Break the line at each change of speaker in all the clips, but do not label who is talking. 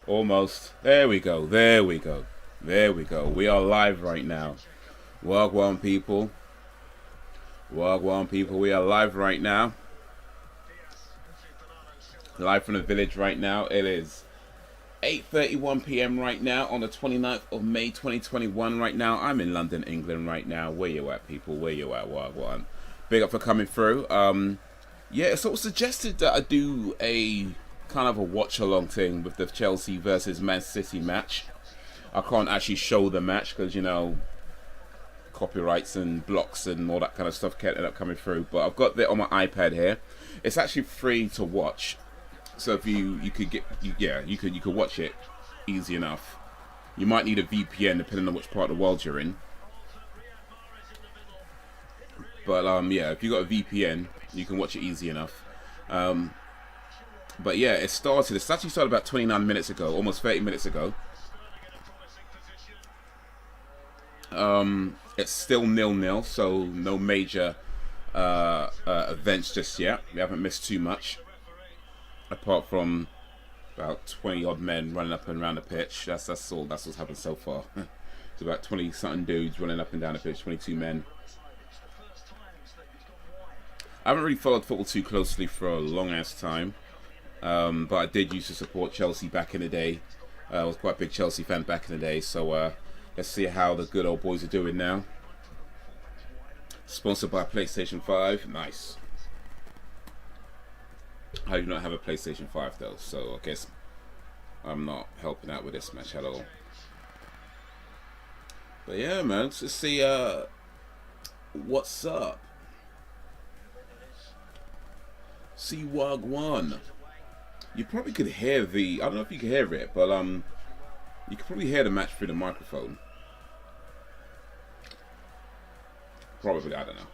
Almost. There we go. There we go. There we go. We are live right now. Wagwan people. Wagwan people. We are live right now. Live from the village right now. It is 8:31 p.m. right now on the 29th of May 2021 right now. I'm in London, England right now. Where you at, people? Where you at? Wagwan. Big up for coming through. Yeah, it's sort of suggested that I do a kind of a watch-along thing with the Chelsea versus Man City match. I can't actually show the match because, you know, copyrights and blocks and all that kind of stuff can't end up coming through. But I've got it on my iPad here. It's actually free to watch. So if you could get, you could watch it easy enough. You might need a VPN depending on which part of the world you're in. But yeah, if you got a VPN, you can watch it easy enough. But yeah, it started. It's actually started about 29 minutes ago, almost 30 minutes ago. It's still 0-0, so no major events just yet. We haven't missed too much, apart from about 20 odd men running up and around the pitch. That's all. That's what's happened so far. It's about 20 something dudes running up and down the pitch. 22 men. I haven't really followed football too closely for a long ass time, but I did used to support Chelsea back in the day. I was quite a big Chelsea fan back in the day, so let's see how the good old boys are doing now. Sponsored by PlayStation 5, nice. I do not have a PlayStation 5 though, so I guess I'm not helping out with this match at all. But yeah, man, let's just see what's up. See Wagwan. You probably could hear the, I don't know if you can hear it, but you could probably hear the match through the microphone. Probably, I don't know.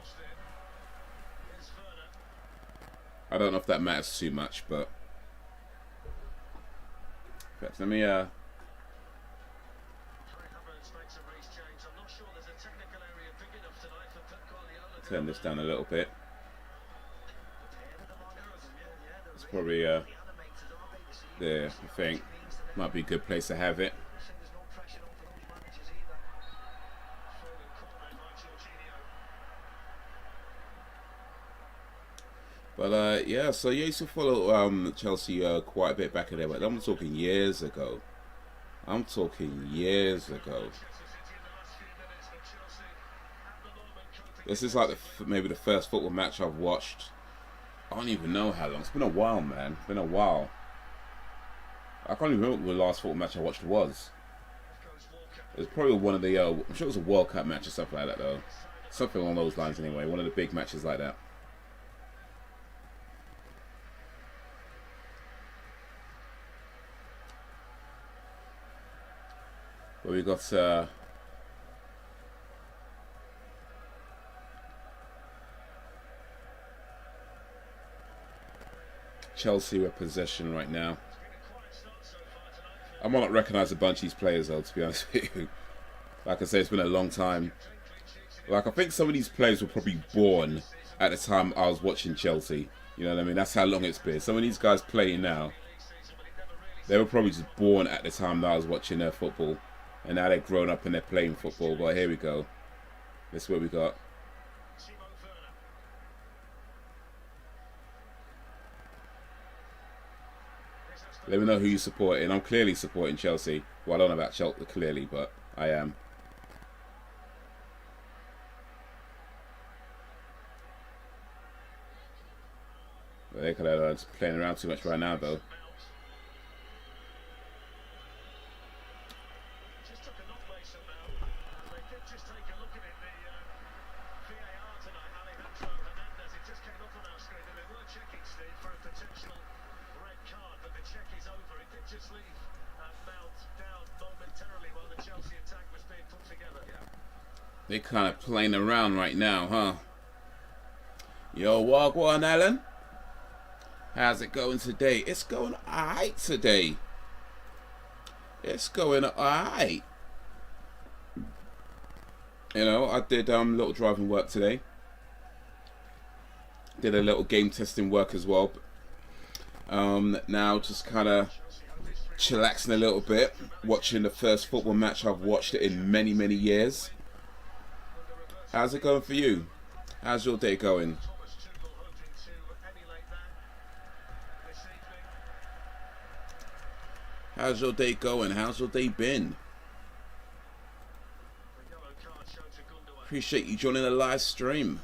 I don't know if that matters too much, but perhaps let me turn this down a little bit. Probably there, I think might be a good place to have it. But yeah, so you used to follow Chelsea quite a bit back in there, but I'm talking years ago. I'm talking years ago. This is like maybe the first football match I've watched. I don't even know how long. It's been a while, man. It's been a while. I can't even remember what the last football match I watched was. It was probably one of the, I'm sure it was a World Cup match or something like that, though. Something along those lines, anyway. One of the big matches like that. But we got, Chelsea with possession right now. I might not recognise a bunch of these players though, to be honest with you. Like I said, it's been a long time. Like, I think some of these players were probably born at the time I was watching Chelsea. You know what I mean? That's how long it's been. Some of these guys playing now, they were probably just born at the time that I was watching their football. And now they've grown up and they're playing football. But here we go. This is what we got. Let me know who you're supporting. I'm clearly supporting Chelsea. Well, I don't know about Chelsea clearly, but I am. But they're kind of just playing around too much right now, though. They're kind of playing around right now, huh? Yo, Wagwan, Alan. How's it going today? It's going alright today. It's going alright. You know, I did little driving work today. Did a little game testing work as well. Now just kind of chillaxing a little bit, watching the first football match I've watched in many, many years. How's it going for you? How's your day going? How's your day going? How's your day been? Appreciate you joining the live stream.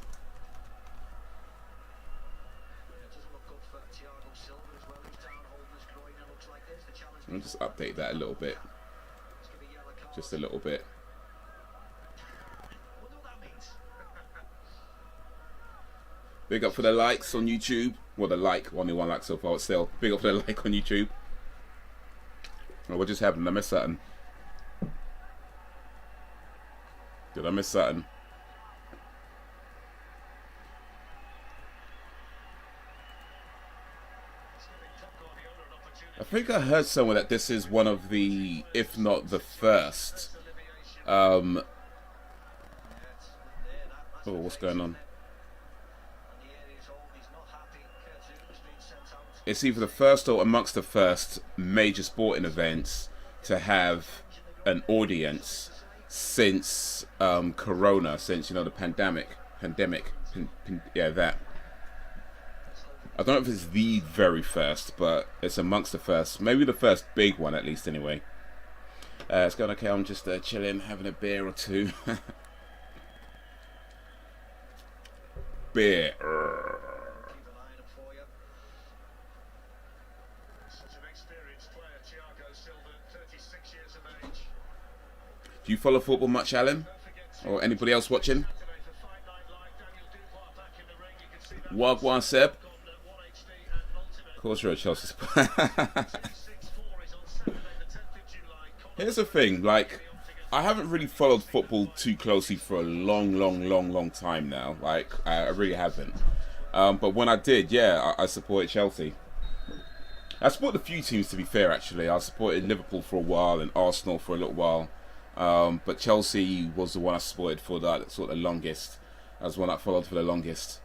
I'll just update that a little bit. Just a little bit. Big up for the likes on YouTube. Well, the like, only one like so far, but still. Big up for the like on YouTube. Oh, what just happened? Did I miss something? Did I miss something? I think I heard somewhere that this is one of the, if not the first. Oh, what's going on? It's either the first or amongst the first major sporting events to have an audience since Corona, since, you know, the pandemic, yeah, that. I don't know if it's the very first, but it's amongst the first. Maybe the first big one, at least, anyway. It's going okay. I'm just chilling, having a beer or two. Beer. Do you follow football much, Alan? Or anybody else watching? Wagwan Seb? Corsair Chelsea. Here's the thing, like, I haven't really followed football too closely for a long time now. Like, I really haven't. But when I did, yeah, I supported Chelsea. I supported a few teams, to be fair, actually. I supported Liverpool for a while and Arsenal for a little while. But Chelsea was the one I supported for the sort of longest. That was the one I followed for the longest.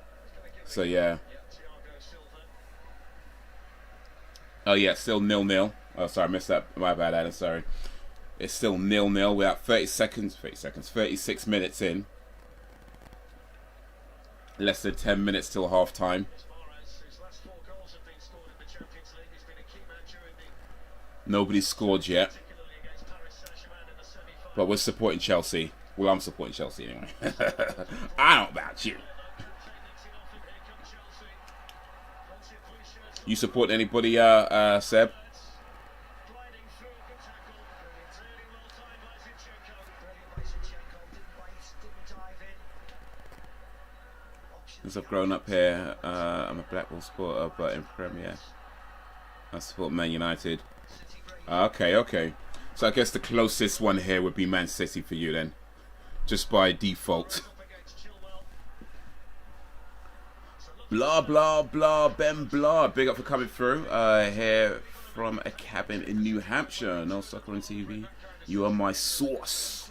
So, yeah. Oh, yeah, still 0-0. Oh, sorry, I missed that. My bad, Adam, sorry. It's still 0-0. We're at 36 minutes in. Less than 10 minutes till half time. Nobody's scored yet. But we're supporting Chelsea. Well, I'm supporting Chelsea anyway. I don't know about you. You support anybody, Seb? Since I've grown up here, I'm a Blackpool supporter, but in Premier, I support Man United. Okay. So I guess the closest one here would be Man City for you then, just by default. Blah blah blah, Ben blah. Big up for coming through. Here from a cabin in New Hampshire. No soccer on TV. You are my sauce.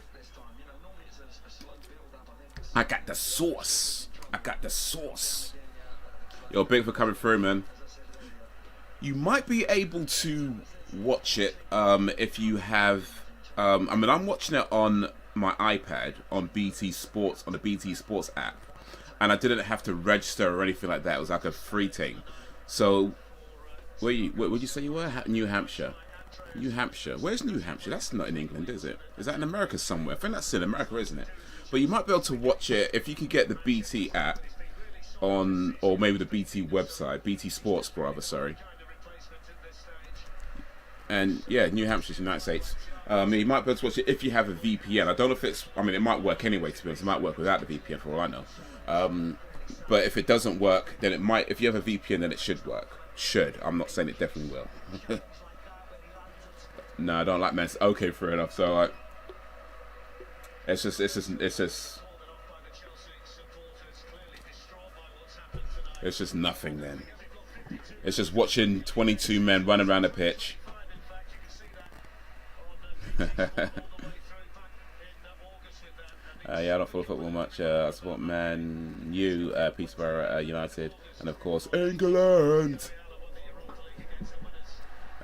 I got the sauce. I got the sauce. Yo, big for coming through, man. You might be able to watch it if you have. I mean, I'm watching it on my iPad on BT Sports, on the BT Sports app. And I didn't have to register or anything like that. It was like a free thing. So, where would you say you were? New Hampshire. New Hampshire. Where's New Hampshire? That's not in England, is it? Is that in America somewhere? I think that's in America, isn't it? But you might be able to watch it if you can get the BT app on, or maybe the BT website, BT Sports, rather, sorry. And yeah, New Hampshire, United States. You might be able to watch it if you have a VPN. I don't know if it's, I mean, it might work anyway, to be honest. It might work without the VPN for all I know. But if it doesn't work, then it might, if you have a VPN, then it should work. Should. I'm not saying it definitely will. No, I don't like men. Okay, fair enough. So, like, it's just nothing then. It's just watching 22 men run around the pitch. Yeah, I don't follow football much. I support Man U, Peterborough United, and of course England.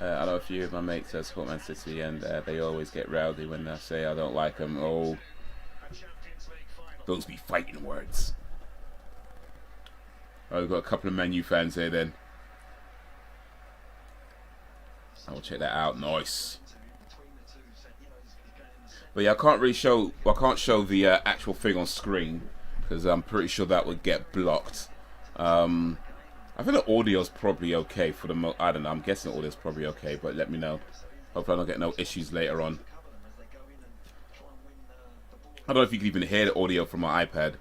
I know a few of my mates support Man City, and they always get rowdy when I say I don't like them. Oh, those be fighting words. Oh, we've got a couple of Man U fans here then. I will check that out. Nice. But yeah, I can't really show. Well, I can't show the actual thing on screen because I'm pretty sure that would get blocked. I think the audio's probably okay for the I don't know. I'm guessing the audio's probably okay, but let me know. Hopefully I don't get no issues later on. I don't know if you can even hear the audio from my iPad.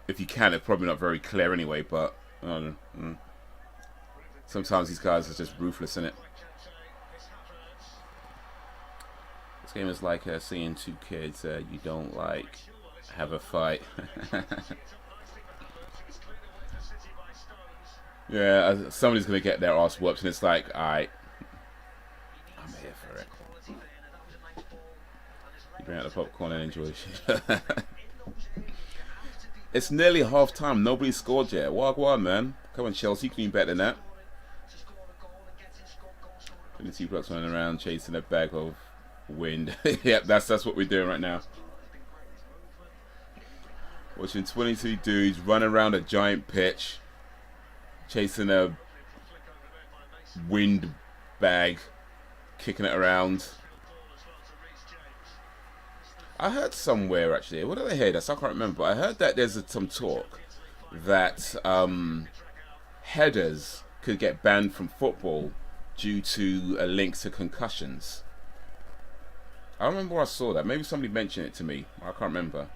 If you can, it's probably not very clear anyway, but I don't know. Sometimes these guys are just ruthless, innit? This game is like seeing two kids you don't like have a fight. Yeah, somebody's gonna get their ass whooped, and it's like, alright, I'm here for it. You bring out the popcorn and enjoy it. It's nearly half time. Nobody scored yet. Wagwan, man. Come on, Chelsea, you can do better than that. 22 blocks running around chasing a bag of wind. Yep, that's what we're doing right now. Watching 22 dudes run around a giant pitch, chasing a wind bag, kicking it around. I heard somewhere actually. What did I hear? I can't remember. I heard that there's some talk that headers could get banned from football due to a link to concussions. I don't remember where I saw that. Maybe somebody mentioned it to me. I can't remember.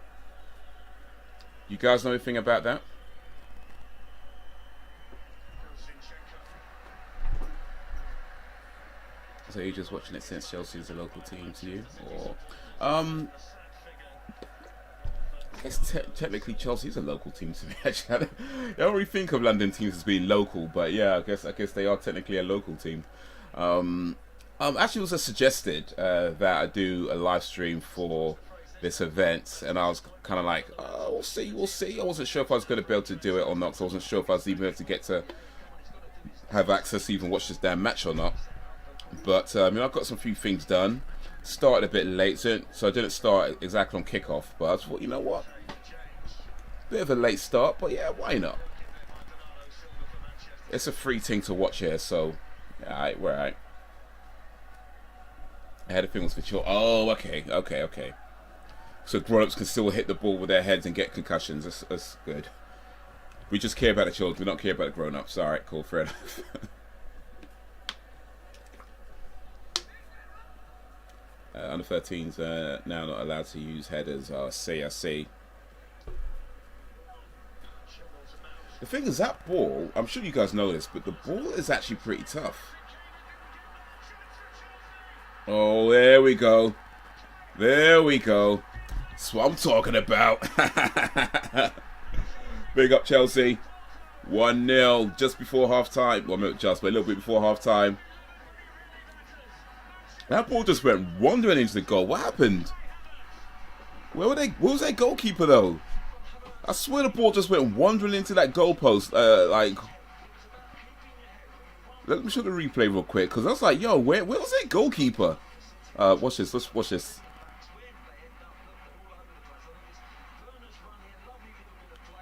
You guys know anything about that? So you're just watching it since Chelsea is a local team to you, or I guess technically Chelsea is a local team to me. Actually, I don't really think of London teams as being local, but yeah, I guess they are technically a local team. Actually, it was suggested that I do a live stream for this event, and I was kind of like, oh, we'll see. I wasn't sure if I was going to be able to do it or not, because I wasn't sure if I was even able to get to have access to even watch this damn match or not. But I've got some few things done. Started a bit late, so I didn't start exactly on kickoff. But I thought, you know what? Bit of a late start, but yeah, why not? It's a free thing to watch here, so alright, we're alright. I had a thing was for sure. Oh, okay. So grown-ups can still hit the ball with their heads and get concussions. That's good. We just care about the children. We don't care about the grown-ups. Alright, cool, fair enough. Under 13s now not allowed to use headers. I see. The thing is, that ball, I'm sure you guys know this, but the ball is actually pretty tough. Oh, there we go. That's what I'm talking about. Big up Chelsea. 1-0 just before half time. Well, not just, but a little bit before half time. That ball just went wandering into the goal. What happened? Where was their goalkeeper though? I swear the ball just went wandering into that goalpost. Let me show the replay real quick, because I was like, yo, where was that goalkeeper? Watch this. Let's watch this.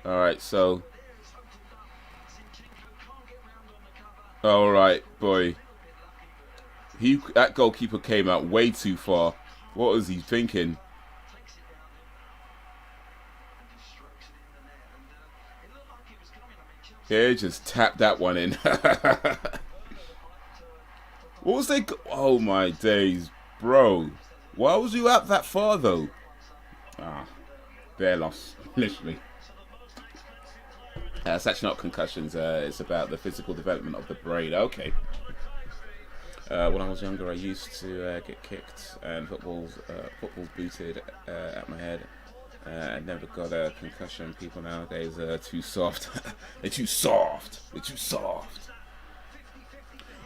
All right, so. All right, boy. That goalkeeper came out way too far. What was he thinking? Yeah, just tapped that one in. What was they? Oh my days, bro! Why was you out that far though? Bare loss, literally. It's actually not concussions. It's about the physical development of the brain. Okay. When I was younger, I used to get kicked and footballs booted at my head. I never got a concussion. People nowadays are too soft. They're too soft.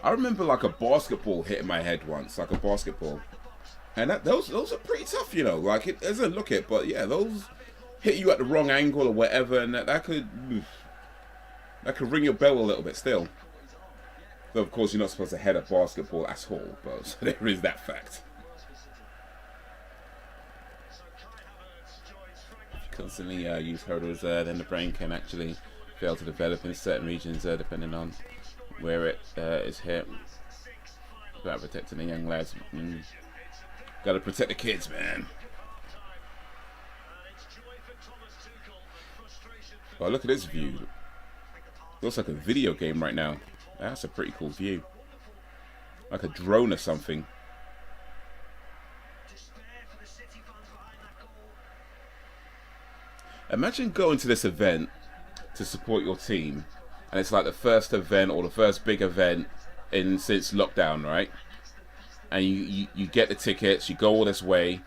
I remember like a basketball hitting my head once, like a basketball, and those are pretty tough, you know. Like it doesn't look it, but yeah, those hit you at the wrong angle or whatever, and that could ring your bell a little bit still. Though, of course, you're not supposed to head a basketball at all, but so there is that fact. Constantly use hurdles, then the brain can actually fail to develop in certain regions, depending on where it is hit. About protecting the young lads. Gotta protect the kids, man. Oh, look at this view. Looks like a video game right now. That's a pretty cool view. Like a drone or something. Imagine going to this event to support your team, and it's like the first event or the first big event since lockdown, right? And you get the tickets, you go all this way,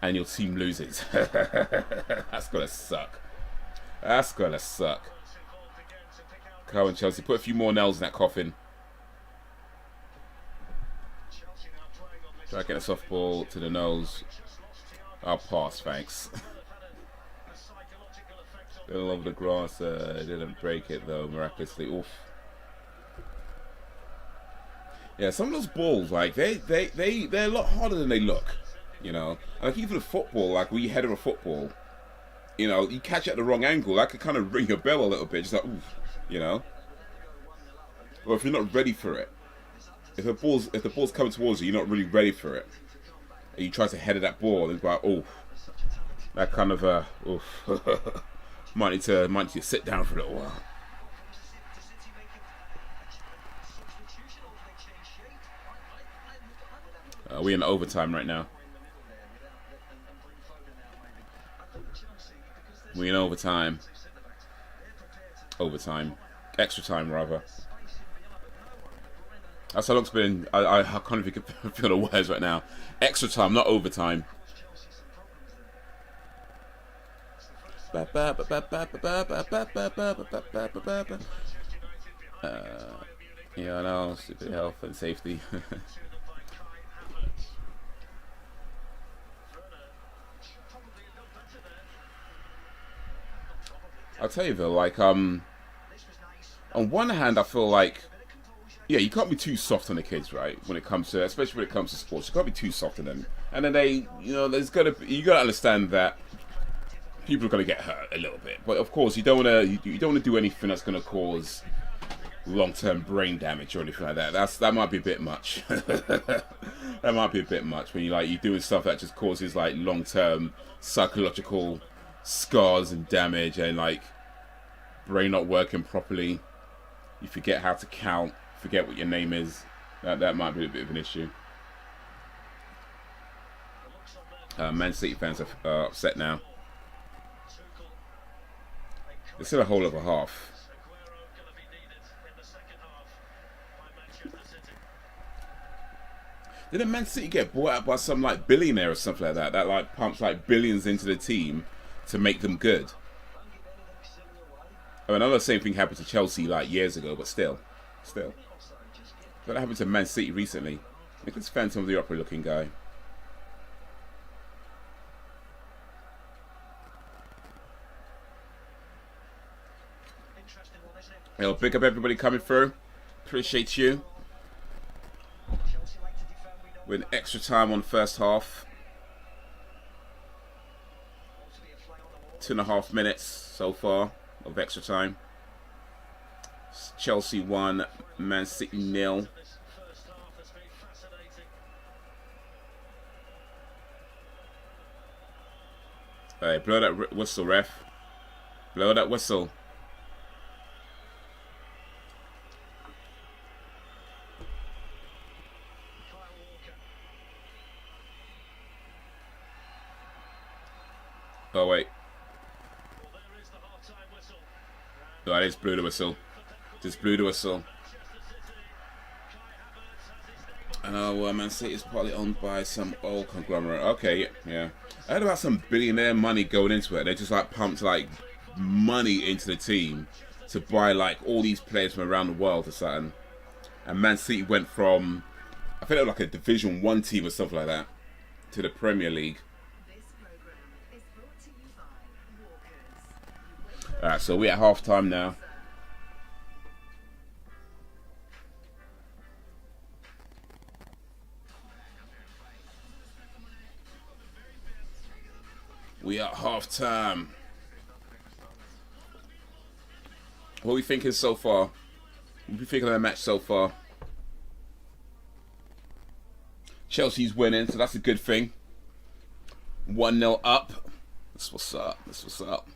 and your team loses. That's gonna suck. That's gonna suck. Come on, Chelsea, put a few more nails in that coffin. Try to get a softball to the nose. I'll pass, thanks. All over the grass, didn't break it though, miraculously. Oof. Yeah, some of those balls, like they're a lot harder than they look, you know. And like even a football, like when you head of a football, you know, you catch it at the wrong angle, that could kind of ring your bell a little bit, just like oof, you know. Or if you're not ready for it, if the ball's coming towards you, you're not really ready for it, and you try to head at that ball, and it's like oof, that kind of oof. Might need to sit down for a little while. We're in overtime right now. We're in overtime. Overtime. Extra time, rather. That's how long it's been. I can't even feel the words right now. Extra time, not overtime. Yeah, I know. Stupid health and safety. I'll tell you though, like on one hand, I feel like yeah, you can't be too soft on the kids, right? When it comes to, especially when it comes to sports, you can't be too soft on them. And then you gotta understand that people are gonna get hurt a little bit. But of course, you don't wanna do anything that's gonna cause long-term brain damage or anything like that. That might be a bit much. That might be a bit much when you're doing stuff that just causes like long-term psychological scars and damage, and like brain not working properly. You forget how to count, forget what your name is. That might be a bit of an issue. Man City fans are upset now. There's still a whole other half. Didn't Man City get bought out by some like billionaire or something like that? That like pumps like billions into the team to make them good. I mean, I know the same thing happened to Chelsea like years ago, but still. That happened to Man City recently. I think it's Phantom of the Opera looking guy. I'll pick up everybody coming through. Appreciate you. With extra time on the first half. 2.5 minutes so far of extra time. Chelsea 1, Man City 0. Alright, blow that whistle, ref. Blow that whistle. Oh wait. No, I just blew the whistle. Just blew the whistle. I know Man City is partly owned by some oil conglomerate. Okay, yeah. I heard about some billionaire money going into it. They just like pumped like money into the team to buy like all these players from around the world or something. And Man City went from, I think it was like a Division 1 team or something like that, to the Premier League. Alright, so we're at half time now. We are half time. What are we thinking so far? What are we thinking of the match so far? Chelsea's winning, so that's a good thing. 1-0 up. That's what's up. That's what's up.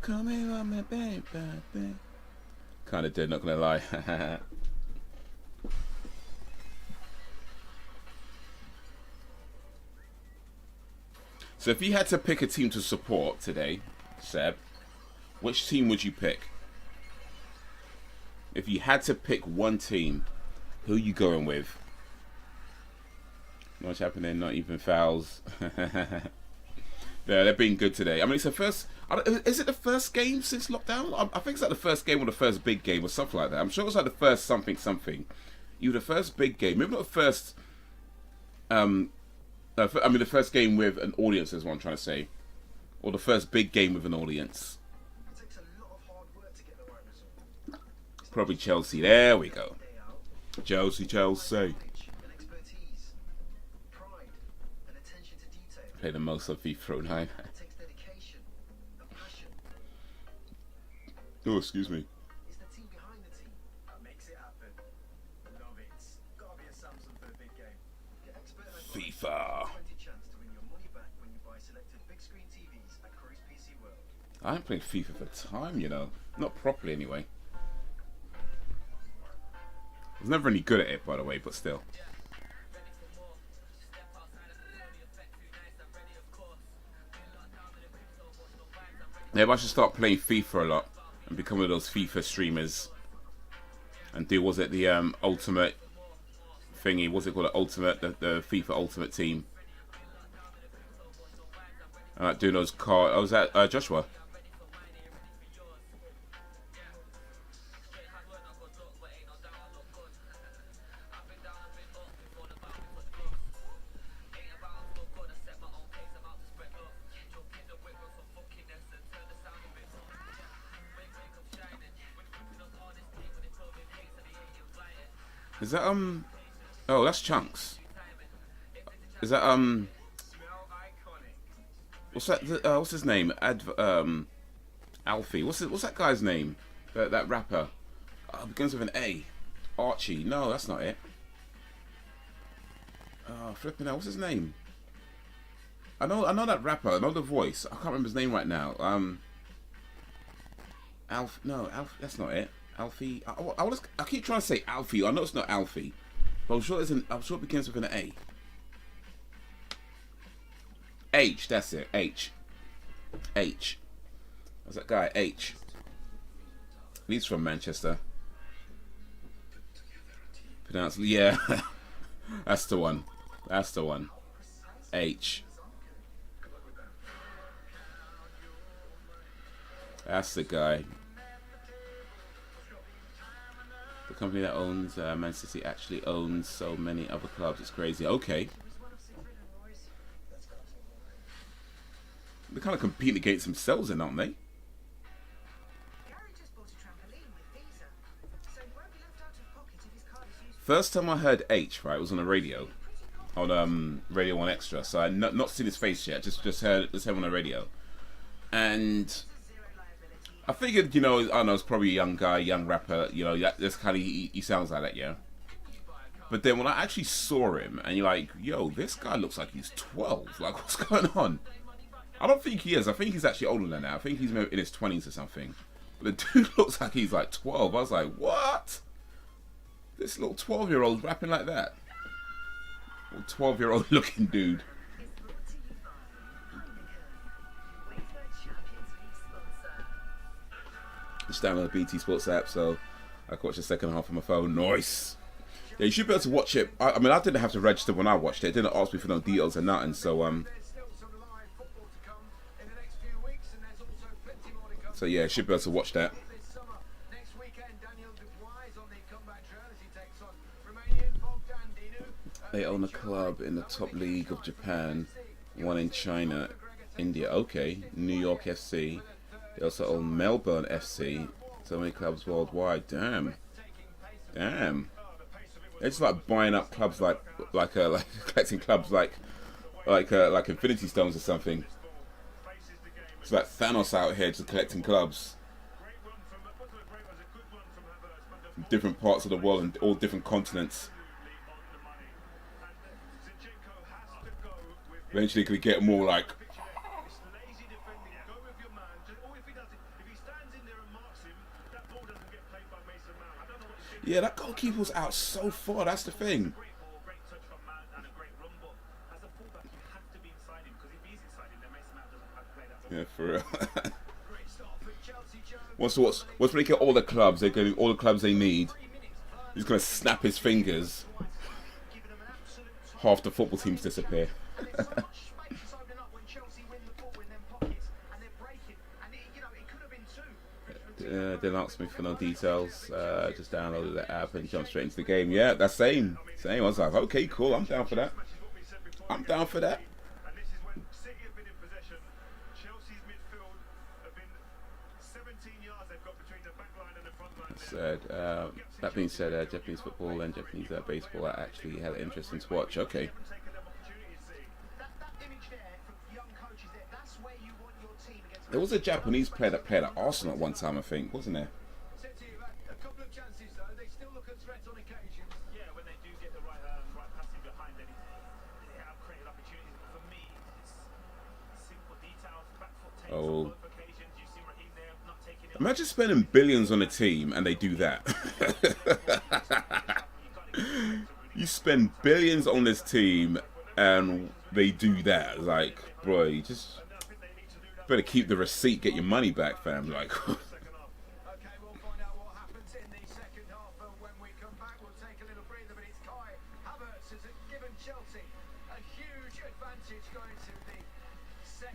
Come here, my baby. Kind of did, not gonna lie. So if you had to pick a team to support today, Seb, which team would you pick? If you had to pick one team, who are you going with? Not much happening, not even fouls. Yeah, they're being good today. I mean, it's the first... Is it the first game since lockdown? I think it's like the first game or the first big game or something like that. I'm sure it was like the first something. Either the first big game. Maybe not the first... I mean, the first game with an audience is what I'm trying to say. Or the first big game with an audience. Probably Chelsea. There we go. Chelsea. Play the most of FIFA 09. Oh, excuse me. FIFA. I haven't played FIFA for time, you know. Not properly, anyway. I was never any good at it, by the way, but still. Maybe I should start playing FIFA a lot and become one of those FIFA streamers and do, was it the ultimate thingy, what's it called, the ultimate, the FIFA ultimate team. I like doing those cards. Oh, was that Joshua? Is that oh, that's Chunks. Is that what's that? What's his name? Alfie. What's that guy's name? That rapper. Begins with an A. Archie. No, that's not it. Oh, flipping out. What's his name? I know that rapper. I know the voice. I can't remember his name right now. Alf. No, Alf. That's not it. Alfie. I keep trying to say Alfie. I know it's not Alfie, but I'm sure it begins with an A. H. That's it. H. What's that guy? H. He's from Manchester. Pronounced. Yeah. That's the one. H. That's the guy. The company that owns Man City actually owns so many other clubs. It's crazy. Okay. They're kind of competing against themselves, then, aren't they? First time I heard H, right, was on the radio, on Radio 1 Extra. So I not seen his face yet. Just heard him on the radio, and I figured, you know, I don't know, it's probably a young guy, young rapper, you know, that's kind of, he sounds like that, yeah. But then when I actually saw him, and you're like, yo, this guy looks like he's 12, like, what's going on? I don't think he is. I think he's actually older than that. I think he's maybe in his 20s or something. But the dude looks like he's like 12. I was like, what? This little 12-year-old rapping like that? Little 12-year-old looking dude. Just download the BT Sports app, so I can watch the second half on my phone. Nice. Yeah, you should be able to watch it. I mean, I didn't have to register when I watched it. It didn't ask me for no details or nothing. So yeah, you should be able to watch that. They own a club in the top league of Japan, one in China, India. Okay, New York FC. They also own Melbourne FC. So many clubs worldwide. Damn. Damn. They're just like buying up clubs like collecting clubs like Infinity Stones or something. It's like Thanos out here just collecting clubs. From different parts of the world and all different continents. Eventually could get more like yeah, that goalkeeper's out so far, that's the thing. Yeah, for real. What's making all the clubs, they're getting all the clubs they need. He's gonna snap his fingers. Half the football teams disappear. Didn't ask me for no details. Just downloaded the app and jumped straight into the game. Yeah, that's same. I was like, okay, cool. I'm down for that. I'm down for that. That being said, Japanese football and Japanese baseball are actually hella interesting to watch. Okay. There was a Japanese player that played at Arsenal at one time, I think, wasn't there? Oh. Imagine spending billions on a team and they do that. You spend billions on this team and they do that. Like, bro, you just better keep the receipt, get your money back, fam. Like,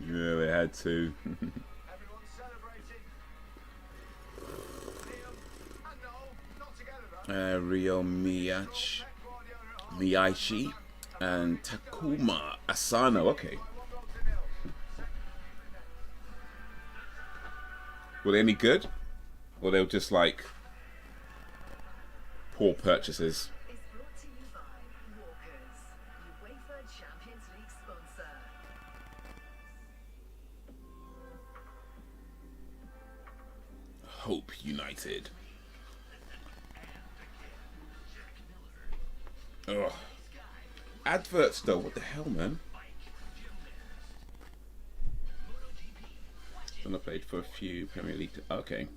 yeah, they had to. Ryo Miyachi and Takuma Asano. Okay. Were they any good? Or they were just like poor purchases?
Is brought to you by Walkers, UEFA Champions League sponsor.
Hope United. Ugh. Adverts though, what the hell, man? And I played for a few Premier League. Okay.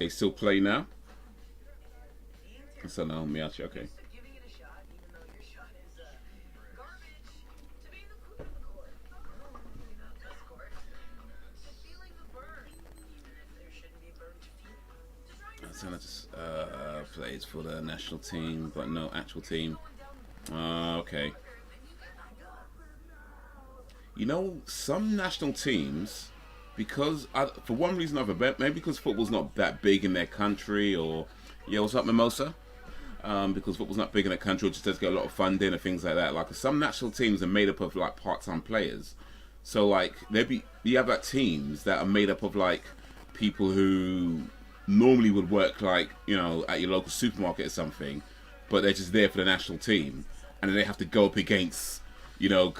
They still play now? So now Miyachi, okay. So I just plays for the national team, but no actual team. Okay. You know, some national teams, because for one reason or other, maybe because football's not that big in their country, or yeah, what's up, Mimosa? Because football's not big in their country, it just does get a lot of funding and things like that. Like some national teams are made up of like part-time players, so like you have like teams that are made up of like people who normally would work like, you know, at your local supermarket or something, but they're just there for the national team, and then they have to go up against, you know,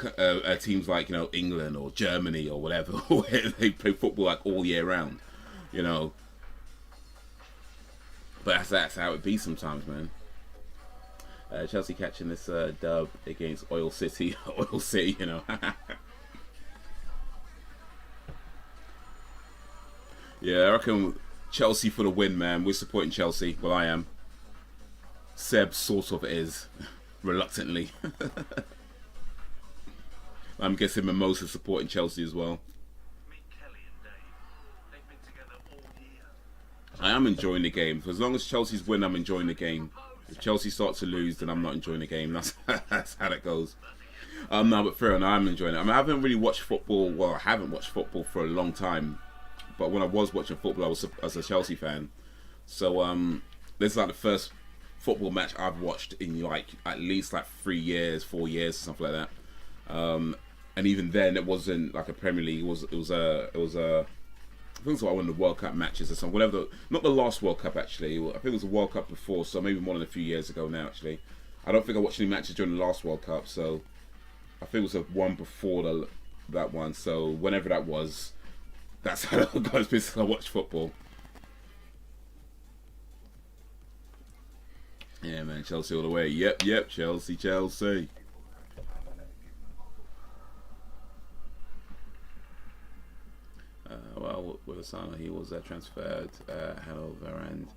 teams like, you know, England or Germany or whatever, where they play football like all year round, you know. But that's how it be sometimes, man. Chelsea catching this dub against Oil City, Oil City, you know. Yeah, I reckon Chelsea for the win, man. We're supporting Chelsea. Well, I am. Seb sort of is, reluctantly. I'm guessing Mimosa's supporting Chelsea as well. I am enjoying the game. For as long as Chelsea's win, I'm enjoying the game. If Chelsea starts to lose, then I'm not enjoying the game. That's how that goes. No, but fair enough, I'm enjoying it. I mean, I haven't really watched football. Well, I haven't watched football for a long time. But when I was watching football, I was as a Chelsea fan. So this is like the first football match I've watched in like at least like 3 years, 4 years, something like that. And even then, it wasn't like a Premier League. It was a I think it was like one of the World Cup matches or something. Whatever. Not the last World Cup actually. I think it was a World Cup before, so maybe more than a few years ago now. Actually, I don't think I watched any matches during the last World Cup, so I think it was the one before that one. So whenever that was, that's how I watched football. Yeah, man, Chelsea all the way. Yep, Chelsea. Well, with Asano, he was transferred Hanover and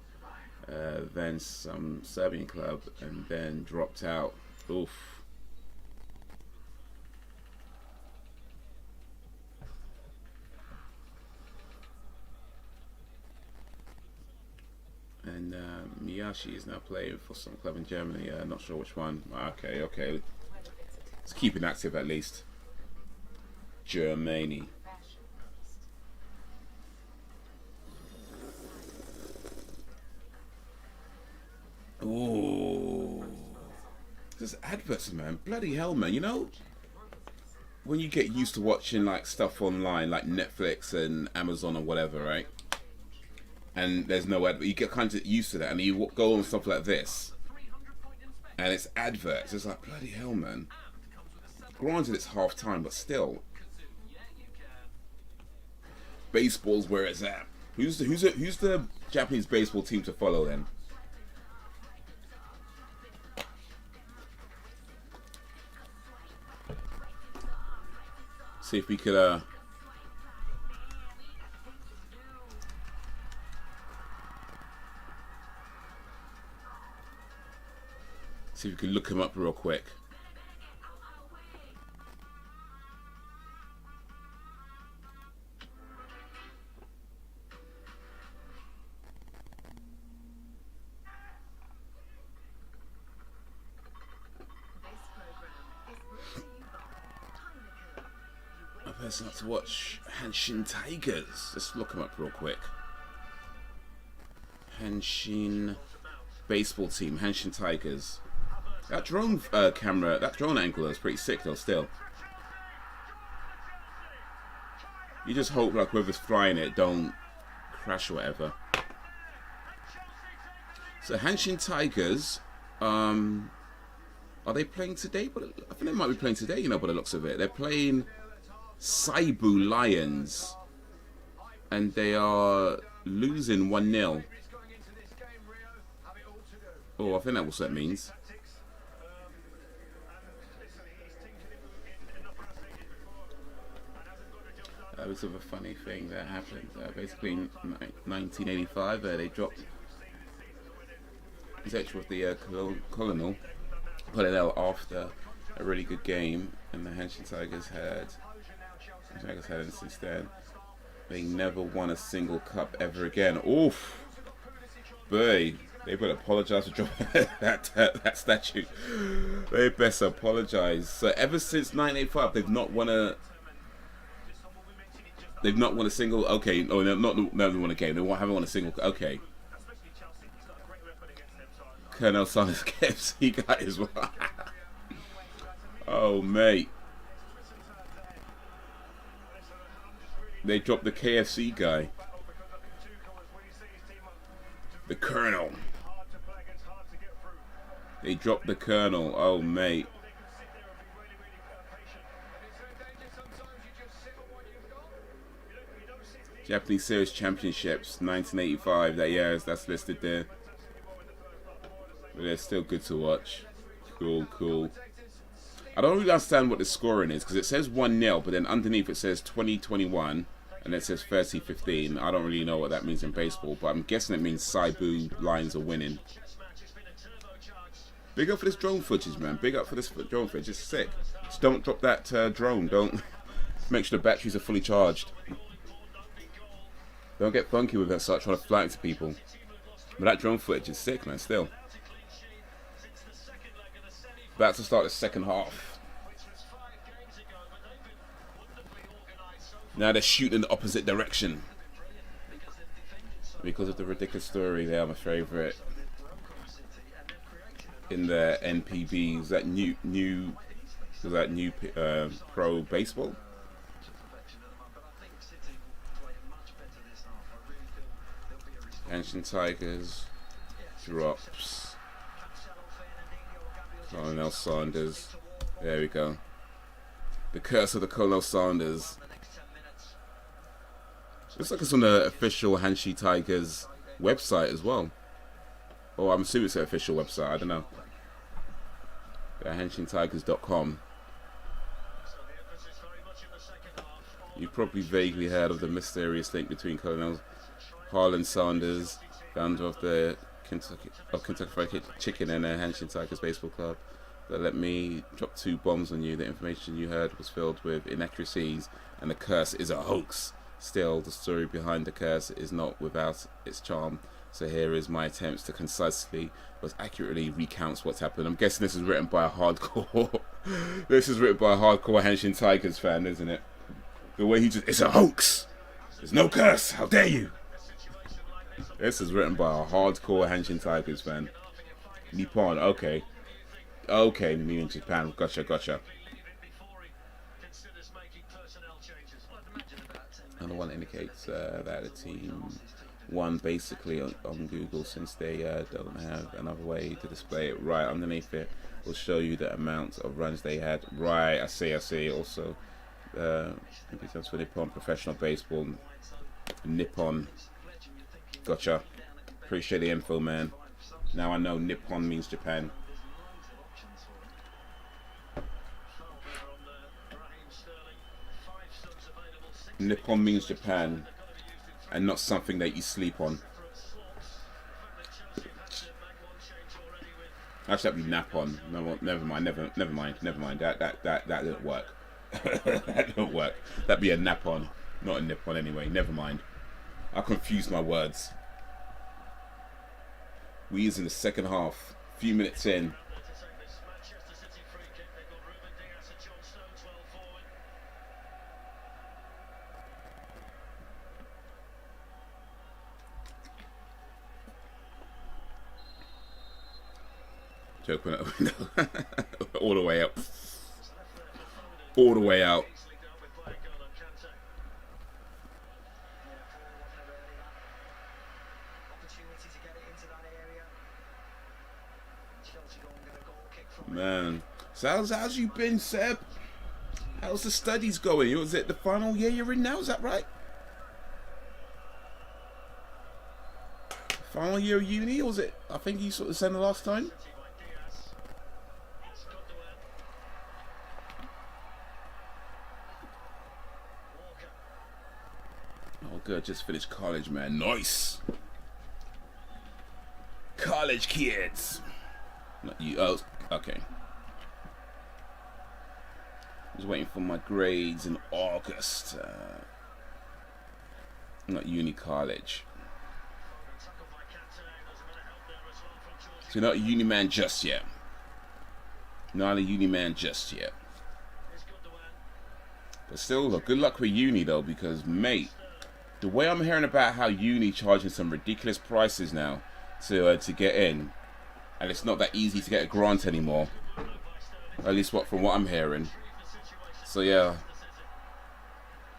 then some Serbian club, and then dropped out. Oof. And Miyashi is now playing for some club in Germany. Not sure which one. Okay. Let's keep it active at least. Germany. Oh, this adverts, man. Bloody hell, man. You know, when you get used to watching like stuff online, like Netflix and Amazon or whatever, right? And there's no advert, you get kind of used to that, and you go on stuff like this, and it's adverts. It's like, bloody hell, man. Granted, it's half time, but still. Baseball's where it's at. Who's the Japanese baseball team to follow then? See if we could look him up real quick. Best not to watch Hanshin Tigers. Let's look them up real quick. Hanshin baseball team, Hanshin Tigers. That drone camera, that drone angle is pretty sick though still. You just hope like whoever's flying it don't crash or whatever. So Hanshin Tigers, are they playing today? But I think they might be playing today, you know, by the looks of it. They're playing Saibu Lions, and they are losing 1-0. Oh, I think that's what that means. That was sort of a funny thing that happened. Basically, in 1985, they dropped possession of the Colonel after a really good game, and the Hanshin Tigers had it since then. They never won a single cup ever again. Oof, boy, they better apologise for dropping that statue. They best apologise. So ever since 1985, they've not won a single. Okay, no, they won a game. They haven't won a single. Okay. Colonel Sonic KFC guy as well. Oh mate. They dropped the KFC guy. The Colonel. They dropped the Colonel. Oh, mate. Japanese Series Championships, 1985. That's listed there. But they're still good to watch. Cool. I don't really understand what the scoring is, because it says 1-0, but then underneath it says 20-21, and it says 30-15. I don't really know what that means in baseball, but I'm guessing it means Saibu Lions are winning. Big up for this drone footage, man. Big up for this drone footage. It's sick. Just don't drop that drone. Don't make sure the batteries are fully charged. Don't get funky with it, start trying to fly into people. But that drone footage is sick, man, still. About to start the second half. Now they're shooting in the opposite direction. Because of the ridiculous story, they are my favourite. In the NPB, is that new pro baseball? Hanshin Tigers drops. Colonel Sanders. There we go. The curse of the Colonel Sanders. Looks like it's on the official Hanshin Tigers website as well. Oh, I'm assuming it's an official website. I don't know. HanshinTigers.com. You've probably vaguely heard of the mysterious link between Colonel Harlan Sanders, founder of the Kentucky Fried Chicken, and the Hanshin Tigers Baseball Club. That let me drop 2 bombs on you. The information you heard was filled with inaccuracies, and the curse is a hoax. Still, the story behind the curse is not without its charm. So here is my attempts to concisely but accurately recounts what's happened. I'm guessing this is written by a hardcore. This is written by a hardcore Hanshin Tigers fan, isn't it? The way he just—it's a hoax. There's no curse. How dare you? This is written by a hardcore Hanshin Tigers fan. Nippon. Okay. Okay, meaning Japan. Gotcha. Another one indicates that the team won basically on Google, since they don't have another way to display it. Right underneath it will show you the amount of runs they had. Right, I see. Also, I think it stands for Nippon Professional Baseball. Nippon. Gotcha. Appreciate the info, man. Now I know Nippon means Japan. Nippon means Japan, and not something that you sleep on. Actually, that'd be nap on. No, never mind. That didn't work. That didn't work. That'd be a nap on, not a nip on anyway. Never mind. I confused my words. We is in the second half. Few minutes in. Open up all the way up, all the way out. Man, so how's you been, Seb? How's the studies going? Was it the final year you're in now? Is that right? Final year of uni, or was it? I think you sort of said the last time. Good, just finished college, man. Nice. College kids. Not you. Oh, okay. Just waiting for my grades in August. Not uni, college. So you're not a uni man just yet. Not a uni man just yet. But still, look, good luck with uni though, because mate, the way I'm hearing about how uni charging some ridiculous prices now to get in, and it's not that easy to get a grant anymore. At least from what I'm hearing. So yeah,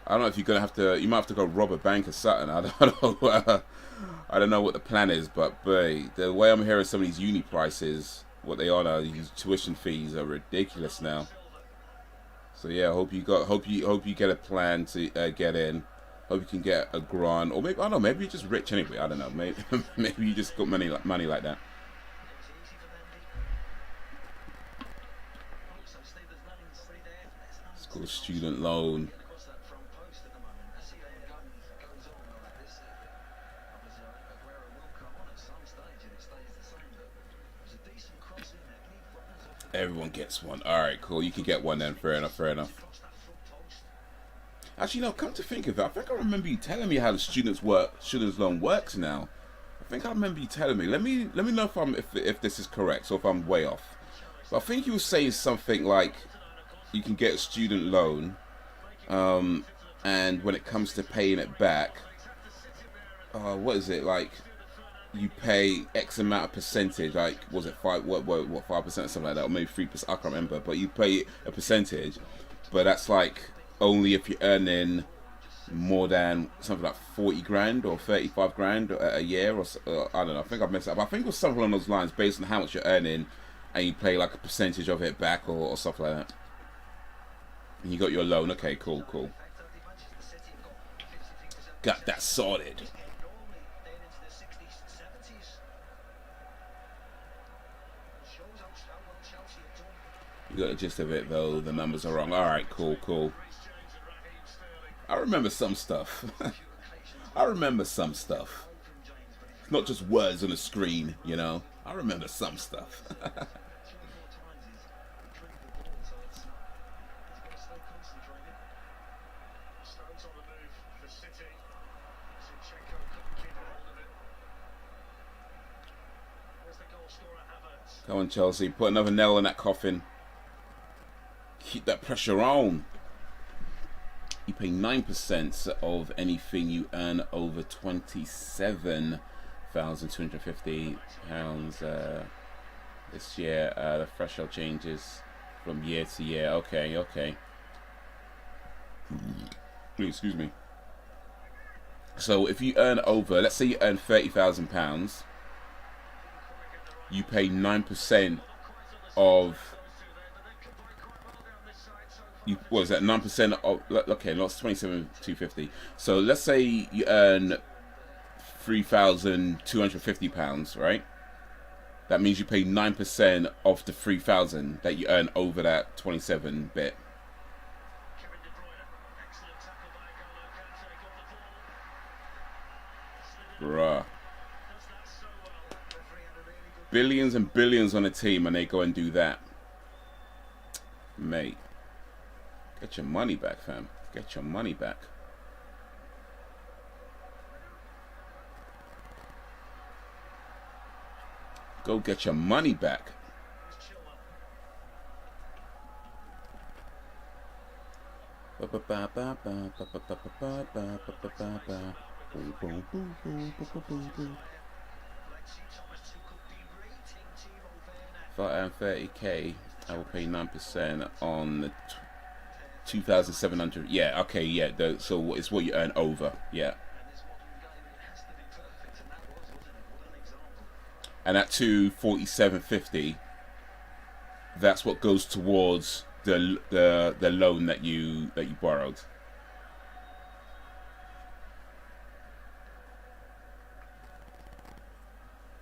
I don't know if you're gonna have to. You might have to go rob a bank or something. I don't know. I don't know what the plan is, but boy, the way I'm hearing some of these uni prices, what they are now, these tuition fees are ridiculous now. So yeah, hope you get a plan to get in. Hope you can get a grant, or maybe I don't know. Maybe you're just rich anyway. I don't know. Maybe you just got money like that. School student loan. Everyone gets one. All right, cool. You can get one then. Fair enough. Actually, no, come to think of it, I think I remember you telling me how the students loan works now. I think I remember you telling me. Let me know if this is correct, or if I'm way off. But I think you were saying something like you can get a student loan, and when it comes to paying it back, what is it, like you pay X amount of percentage, like was it 5% or something like that, or maybe 3%, I can't remember, but you pay a percentage, but that's like only if you're earning more than something like 40 grand or 35 grand a year, or I don't know. I think I've messed up. I think it was something along those lines, based on how much you're earning, and you pay like a percentage of it back, or stuff like that. And you got your loan. Okay, cool, cool. Got that sorted. You got the gist of it, though. The numbers are wrong. All right, cool, cool. I remember some stuff. I remember some stuff. It's not just words on the screen, you know. I remember some stuff. Come on, Chelsea. Put another nail in that coffin. Keep that pressure on. You pay 9% of anything you earn over £27,250 this year. The threshold changes from year to year. Okay, okay. Excuse me. So if you earn over, let's say you earn £30,000, you pay 9% of. What is that? 9% of. Okay, that's 27,250. So let's say you earn £3,250, right? That means you pay 9% of the 3,000 that you earn over that 27 bit. Bruh. Billions and billions on a team, and they go and do that. Mate. Get your money back, fam. Get your money back. Go get your money back. If I earn 30k, I will pay 9% on the 2,700. Yeah, okay, yeah. So it's what you earn over. Yeah. And at 247.50, that's what goes towards the loan that you borrowed.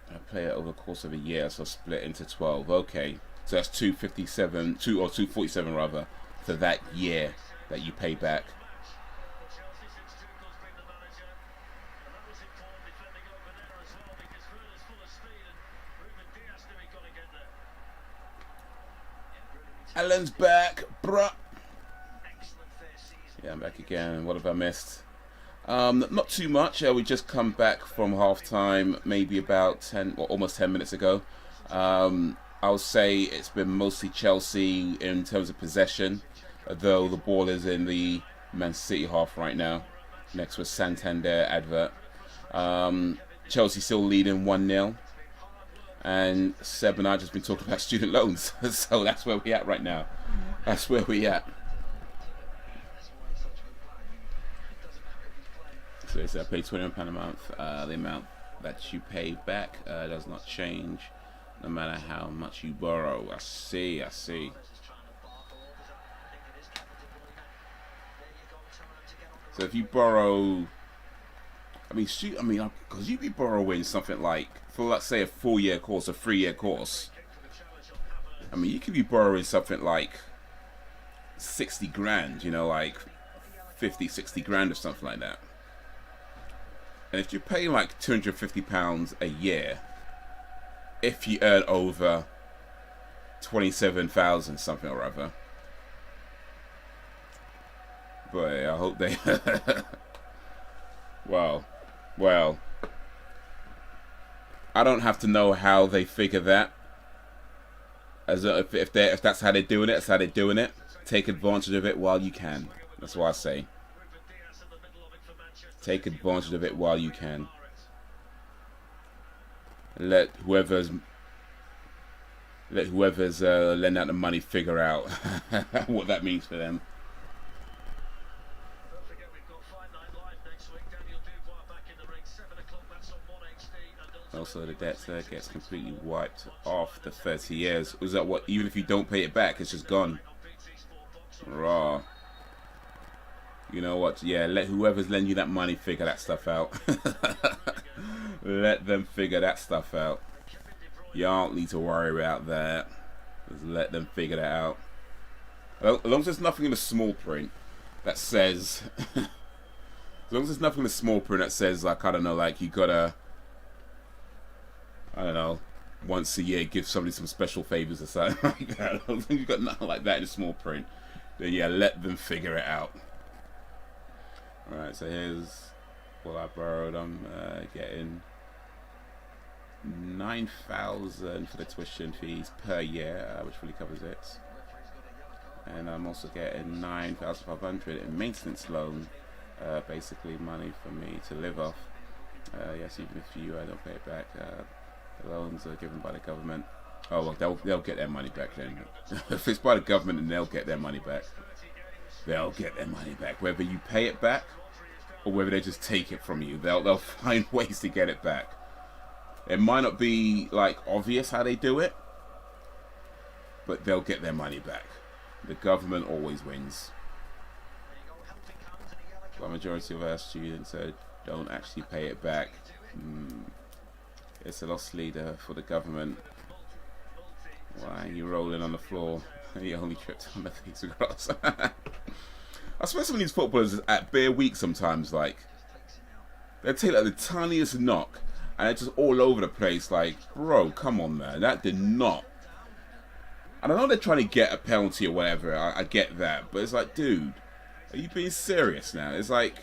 I play it over the course of a year, so split into 12. Okay, so that's 247 rather, for that year that you pay back. Alan's back, bruh. Yeah, I'm back again. What have I missed? Not too much. We just come back from half-time, maybe about 10, or almost 10 minutes ago. I'll say it's been mostly Chelsea in terms of possession, though the ball is in the Man City half right now, next with Santander advert. Chelsea still leading 1-0. And Seb and I just been talking about student loans. So that's where we're at right now. That's where we're at. So it's I pay £21 a month. The amount that you pay back does not change no matter how much you borrow. I see, I see. So if you borrow, because you'd be borrowing something like, for let's say a 4-year course, a 3-year course, you could be borrowing something like 60 grand, like 50, 60 grand or something like that. And if you're paying like £250 a year, if you earn over 27,000 something or other, boy, I hope they. Well, I don't have to know how they figure that. As if that's how they're doing it, that's how they're doing it. Take advantage of it while you can. That's what I say. Take advantage of it while you can. Let whoever's lending out the money figure out what that means for them. also the debt gets completely wiped off the 30 years. Was that what? Even if you don't pay it back, it's just gone. Raw. You know what? Yeah, let whoever's lending you that money figure that stuff out. Let them figure that stuff out. You don't need to worry about that. Just let them figure that out. As long as there's nothing in the small print that says... as long as there's nothing in the small print that says, like, I don't know, like, you gotta... I don't know, once a year give somebody some special favors or something like that. As long as you've got nothing like that in the small print, then yeah, let them figure it out. Alright, so here's what I borrowed. I'm getting 9,000 for the tuition fees per year, which really covers it. And I'm also getting 9,500 in maintenance loan, basically money for me to live off. Yes, even if you don't pay it back, the loans are given by the government. Oh, well, they'll get their money back then. If it's by the government, then they'll get their money back. They'll get their money back, whether you pay it back or whether they just take it from you. They'll find ways to get it back. It might not be like obvious how they do it, but they'll get their money back. The government always wins. The majority of our students don't actually pay it back. It's a loss leader for the government. Why are you rolling on the floor? You only tripped on the piece of grass. I swear some of these footballers at bare week sometimes, like, they take like the tiniest knock and it's just all over the place. Like, bro, come on, man. That did not. And I know they're trying to get a penalty or whatever. I get that. But it's like, dude, are you being serious now? It's like,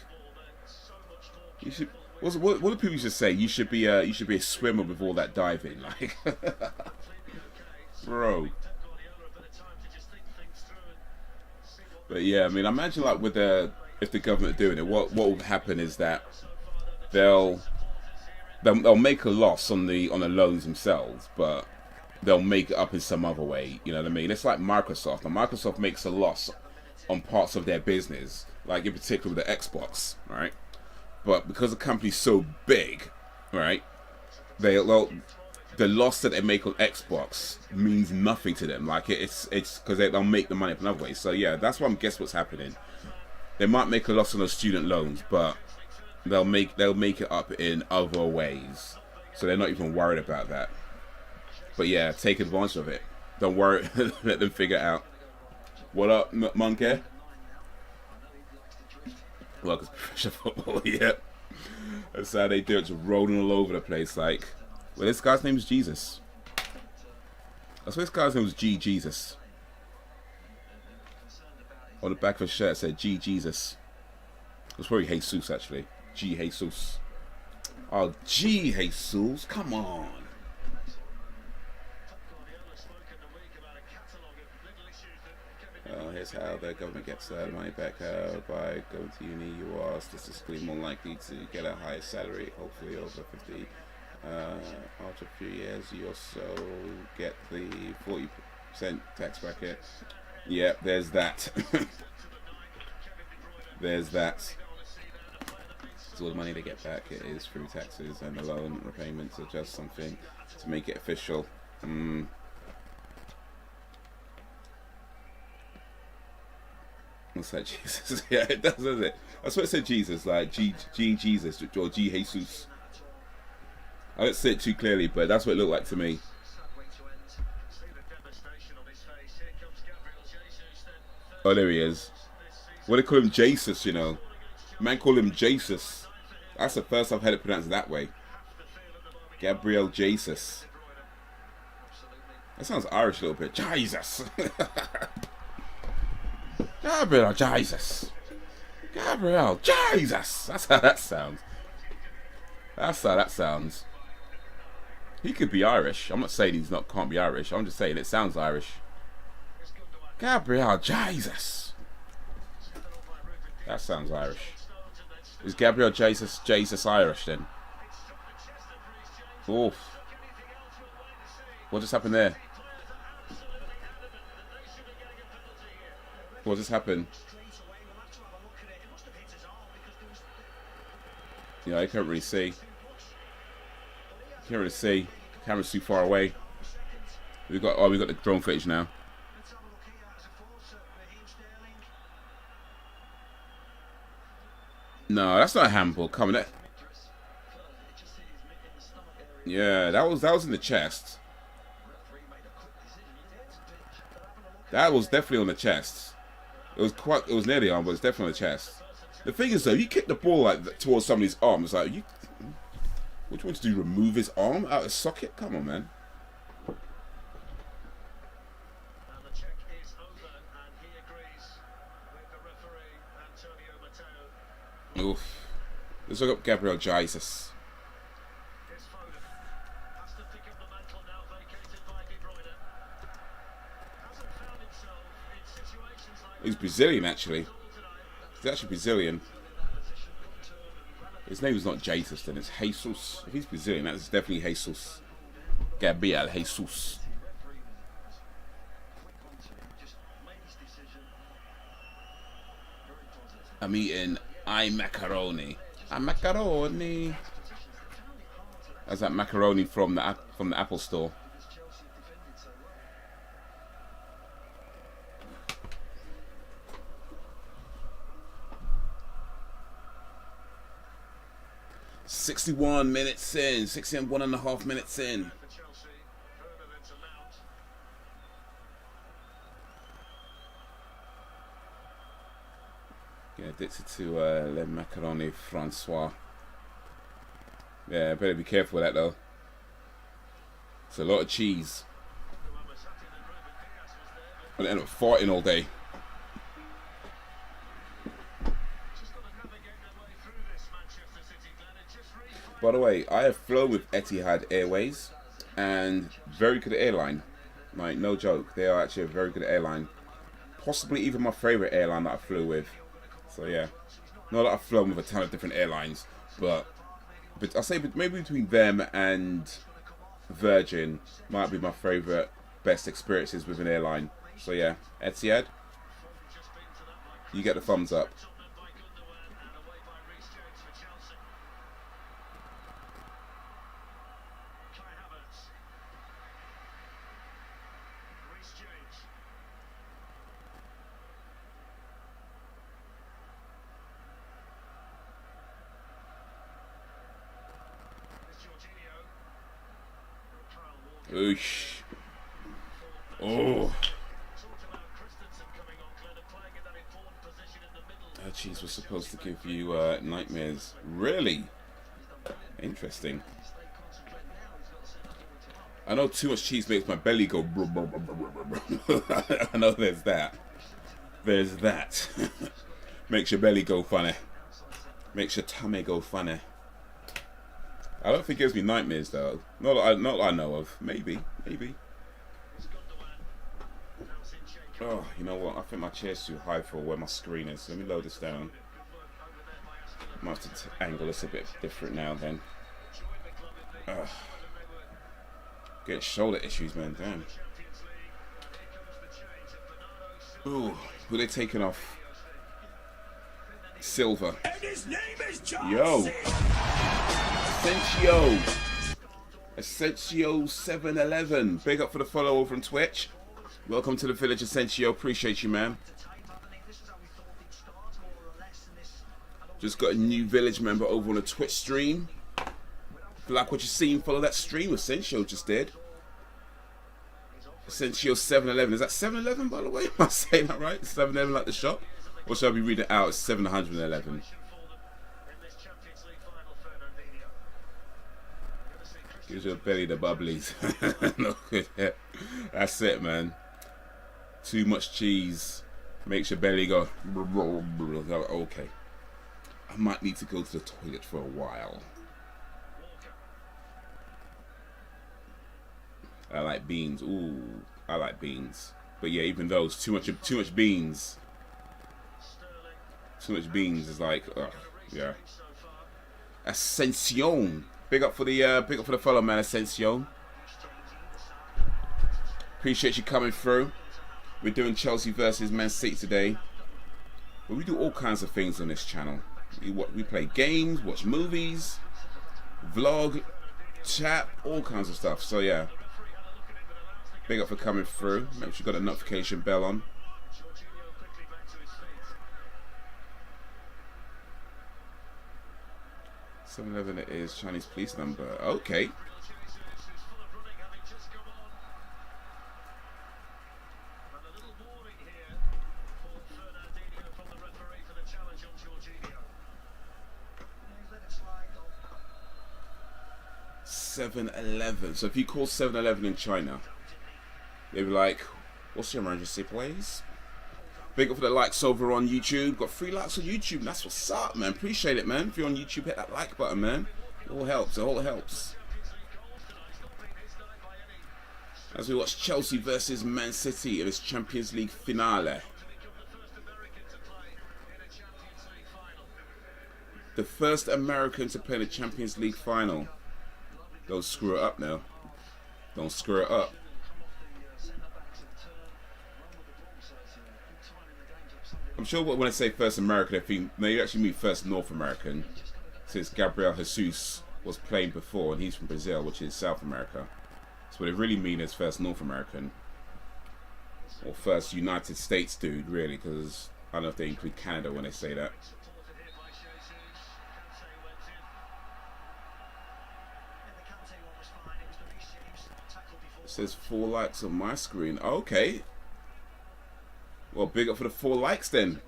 you should... What do people used to say? You should be a swimmer with all that diving, like, bro. But yeah, I mean, imagine like if the government are doing it, what will happen is that they'll make a loss on the loans themselves, but they'll make it up in some other way. You know what I mean? It's like Microsoft. Now, Microsoft makes a loss on parts of their business, like in particular with the Xbox, right? But because the company's so big, right, the loss that they make on Xbox means nothing to them. Like it's because they'll make the money up another way. So yeah, that's what I'm guessing what's happening. They might make a loss on those student loans, but they'll make it up in other ways. So they're not even worried about that. But yeah, take advantage of it. Don't worry. Let them figure it out. What up, Monkey? Well, because professional football, yeah. That's how they do it, just rolling all over the place. Like, well, this guy's name is Jesus. I swear this guy's name was G Jesus. On the back of his shirt it said G Jesus. It was probably Jesus, actually. G Jesus. Oh, G Jesus, come on. Here's how the government gets money back by going to uni. You are statistically more likely to get a higher salary, hopefully over 50. After a few years, you also get the 40% tax bracket. Yeah, there's that. There's that. So all the money they get back it is through taxes and the loan repayments are just something to make it official. What's that, Jesus? Yeah, it does, doesn't it? That's what it said, Jesus, like G Jesus or G Jesus. I don't say it too clearly, but that's what it looked like to me. Oh, there he is. What do they call him? Jesus, you know. Man call him Jesus. That's the first I've heard it pronounced that way. Gabriel Jesus. That sounds Irish a little bit. Jesus. Gabriel Jesus. Gabriel Jesus. That's how that sounds. That's how that sounds. He could be Irish. I'm not saying he's not can't be Irish. I'm just saying it sounds Irish. Gabriel Jesus. That sounds Irish. Is Gabriel Jesus Irish then? Oof. What just happened there? What just happened? Yeah, I can't really see. Can't really see. Camera's too far away. We got the drone footage now. No, that's not a handball. Come on. Yeah, that was in the chest. That was definitely on the chest. It was near the arm, but it's definitely on the chest. The thing is though, you kick the ball like towards somebody's arm, it's like what do you want to do? Remove his arm out of his socket? Come on, man. Oof. Let's look up Gabriel Jesus. He's Brazilian, actually. He's actually Brazilian. His name is not Jesus, then it's Jesus. If he's Brazilian, that's definitely Jesus. Gabriel Jesus. I'm eating macaroni. Macaroni. That's that macaroni from the Apple Store. "61 minutes in, 61.5 minutes in." Yeah, addicted to Le Macaroni Francois. Yeah, better be careful with that though. It's a lot of cheese. I'm gonna end up farting all day. By the way, I have flown with Etihad Airways, and very good airline. Like, no joke, they are actually a very good airline. Possibly even my favorite airline that I flew with. So yeah, not that I've flown with a ton of different airlines, but I'll say maybe between them and Virgin might be my favorite, best experiences with an airline. So yeah, Etihad, you get the thumbs up. Oosh. Oh. That cheese was supposed to give you nightmares. Really? Interesting. I know too much cheese makes my belly go. I know there's that. There's that. Makes your belly go funny. Makes your tummy go funny. I don't think it gives me nightmares though. Not that I know of. Maybe. Oh, you know what? I think my chair's too high for where my screen is. Let me load this down. Might have to angle this a bit different now then. Get shoulder issues, man. Damn. Ooh, who they taking off? Silver. And his name is Yo. Essentio 711. Big up for the follow over on Twitch. Welcome to the village, Essentio. Appreciate you, man. Just got a new village member over on a Twitch stream. If you like what you're seeing, follow that stream. Essentio just did. Essentio 711. Is that 711 by the way? Am I saying that right? 711 like the shop? Or should I be reading it out as 711? Gives your belly the bubblies. No good. Yeah. That's it, man. Too much cheese makes your belly go. Okay. I might need to go to the toilet for a while. I like beans. Ooh, I like beans. But yeah, even those too much beans. Too much beans is like, ugh, yeah. Ascension. Big up for the follow, man. Ascension. Appreciate you coming through. We're doing Chelsea versus Man City today. But we do all kinds of things on this channel. We play games, watch movies, vlog, chat, all kinds of stuff. So yeah, big up for coming through. Make sure you got a notification bell on. $711 it is, Chinese police number. Okay. $711. So if you call 7-Eleven in China, they'd be like, "What's your emergency, please?" Big up for the likes over on YouTube. Got 3 likes on YouTube. That's what's up, man. Appreciate it, man. If you're on YouTube, hit that like button, man. It all helps. It all helps. As we watch Chelsea versus Man City in this Champions League finale. The first American to play in the Champions League final. Don't screw it up now. Don't screw it up. I'm sure when I say first American, I think they actually mean first North American, since Gabriel Jesus was playing before, and he's from Brazil, which is South America. So what they really mean is first North American, or first United States dude, really, because I don't know if they include Canada when they say that. It says 4 likes on my screen. Okay. Well, big up for the 4 likes then.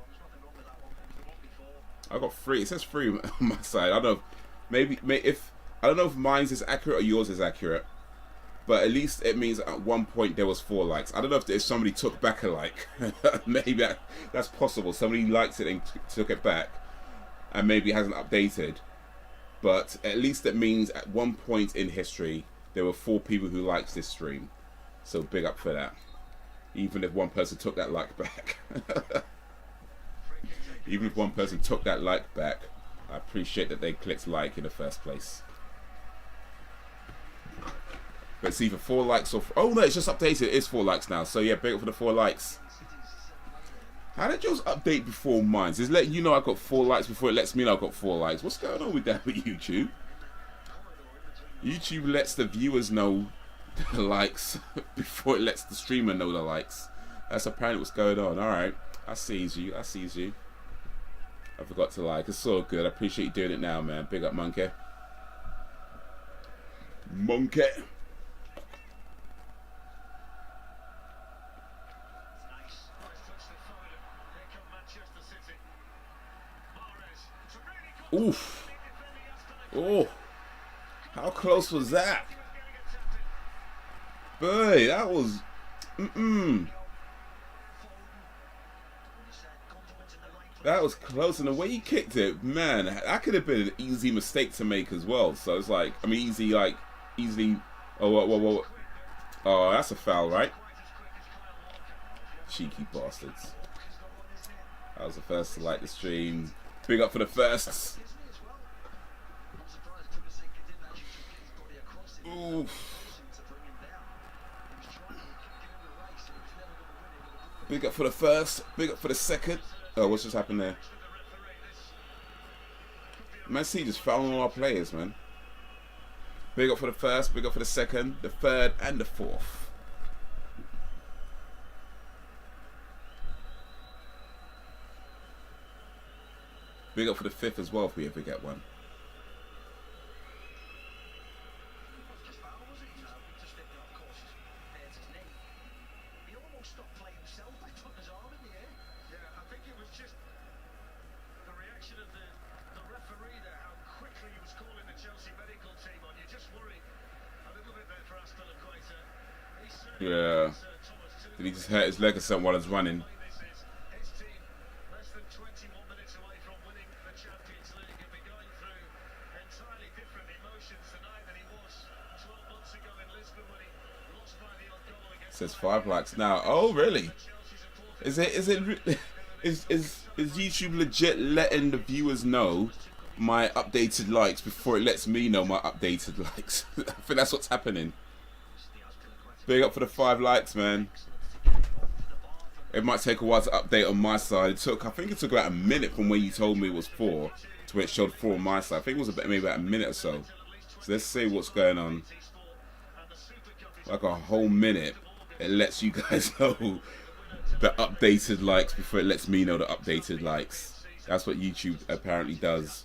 I got 3. It says 3 on my side. I don't know. Maybe if I don't know if mine's is accurate or yours is accurate, but at least it means at one point there was 4 likes. I don't know if somebody took back a like. Maybe that's possible. Somebody liked it and took it back, and maybe it hasn't updated. But at least it means at one point in history there were 4 people who liked this stream. So big up for that. Even if one person took that like back. Even if one person took that like back, I appreciate that they clicked like in the first place. But it's either 4 likes or... Oh no, it's just updated. It is 4 likes now. So yeah, big up for the 4 likes. How did yours update before mine? It's letting you know I got 4 likes before it lets me know I got 4 likes. What's going on with that with YouTube? YouTube lets the viewers know the likes before it lets the streamer know the likes. That's apparently what's going on. Alright, I sees you. I sees you. I forgot to like. It's all good. I appreciate you doing it now, man. Big up, Monkey. Monkey. Oof. Oh. How close was that? Boy, that was... That was close, and the way he kicked it, man, that could have been an easy mistake to make as well. So it's like, I mean, easily... Oh, whoa. Oh, that's a foul, right? Cheeky bastards. I was the first to like the stream. Big up for the firsts. Oof. Big up for the first. Big up for the second. Oh, what's just happened there? Man City just fouling all our players, man. Big up for the first. Big up for the second, the third, and the fourth. Big up for the fifth as well if we ever get one. Yeah. Did he just hurt his leg or something while he's running? Says 5 likes now. Oh really? Is YouTube legit letting the viewers know my updated likes before it lets me know my updated likes? I think that's what's happening. Big up for the 5 likes, man. It might take a while to update on my side. I think it took about a minute from when you told me it was 4 to when it showed 4 on my side. I think it was maybe about a minute or so. So let's see what's going on. Like a whole minute, it lets you guys know the updated likes before it lets me know the updated likes. That's what YouTube apparently does.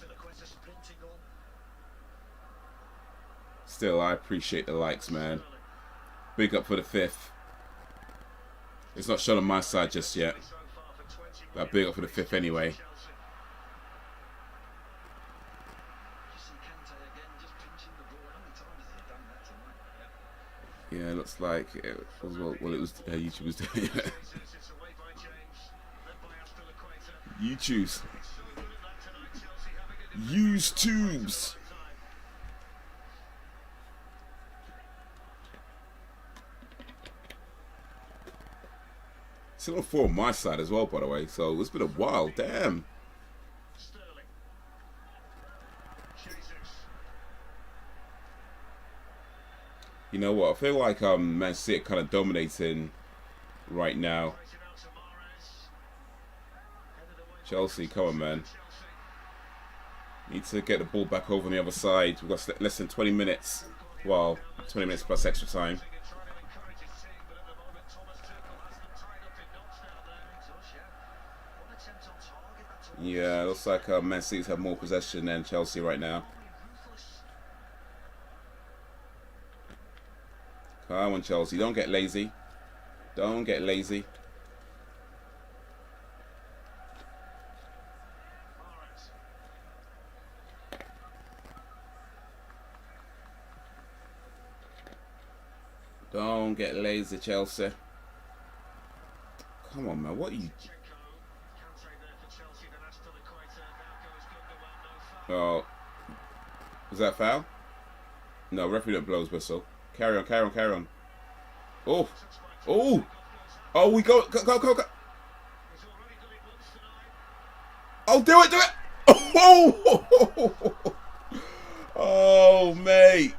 Still, I appreciate the likes, man. Big up for the 5th. It's not shown on my side just yet. But big up for the 5th anyway. Yeah, it looks like it was what it was. YouTube was doing. YouTube's. Use tubes. Still on 4 on my side as well, by the way. So it's been a while. Damn. You know what? I feel like Man City kind of dominating right now. Chelsea, come on, man. Need to get the ball back over on the other side. We've got less than 20 minutes. Well, 20 minutes plus extra time. Yeah, looks like Man City's have more possession than Chelsea right now. Come on, Chelsea. Don't get lazy. Don't get lazy. Don't get lazy, Chelsea. Come on, man. What are you... Oh. Was that foul? No, referee don't blow his whistle. Carry on, carry on, carry on. Oh. Oh. Oh, we go. Go. Oh, do it, do it. Oh. Oh, mate.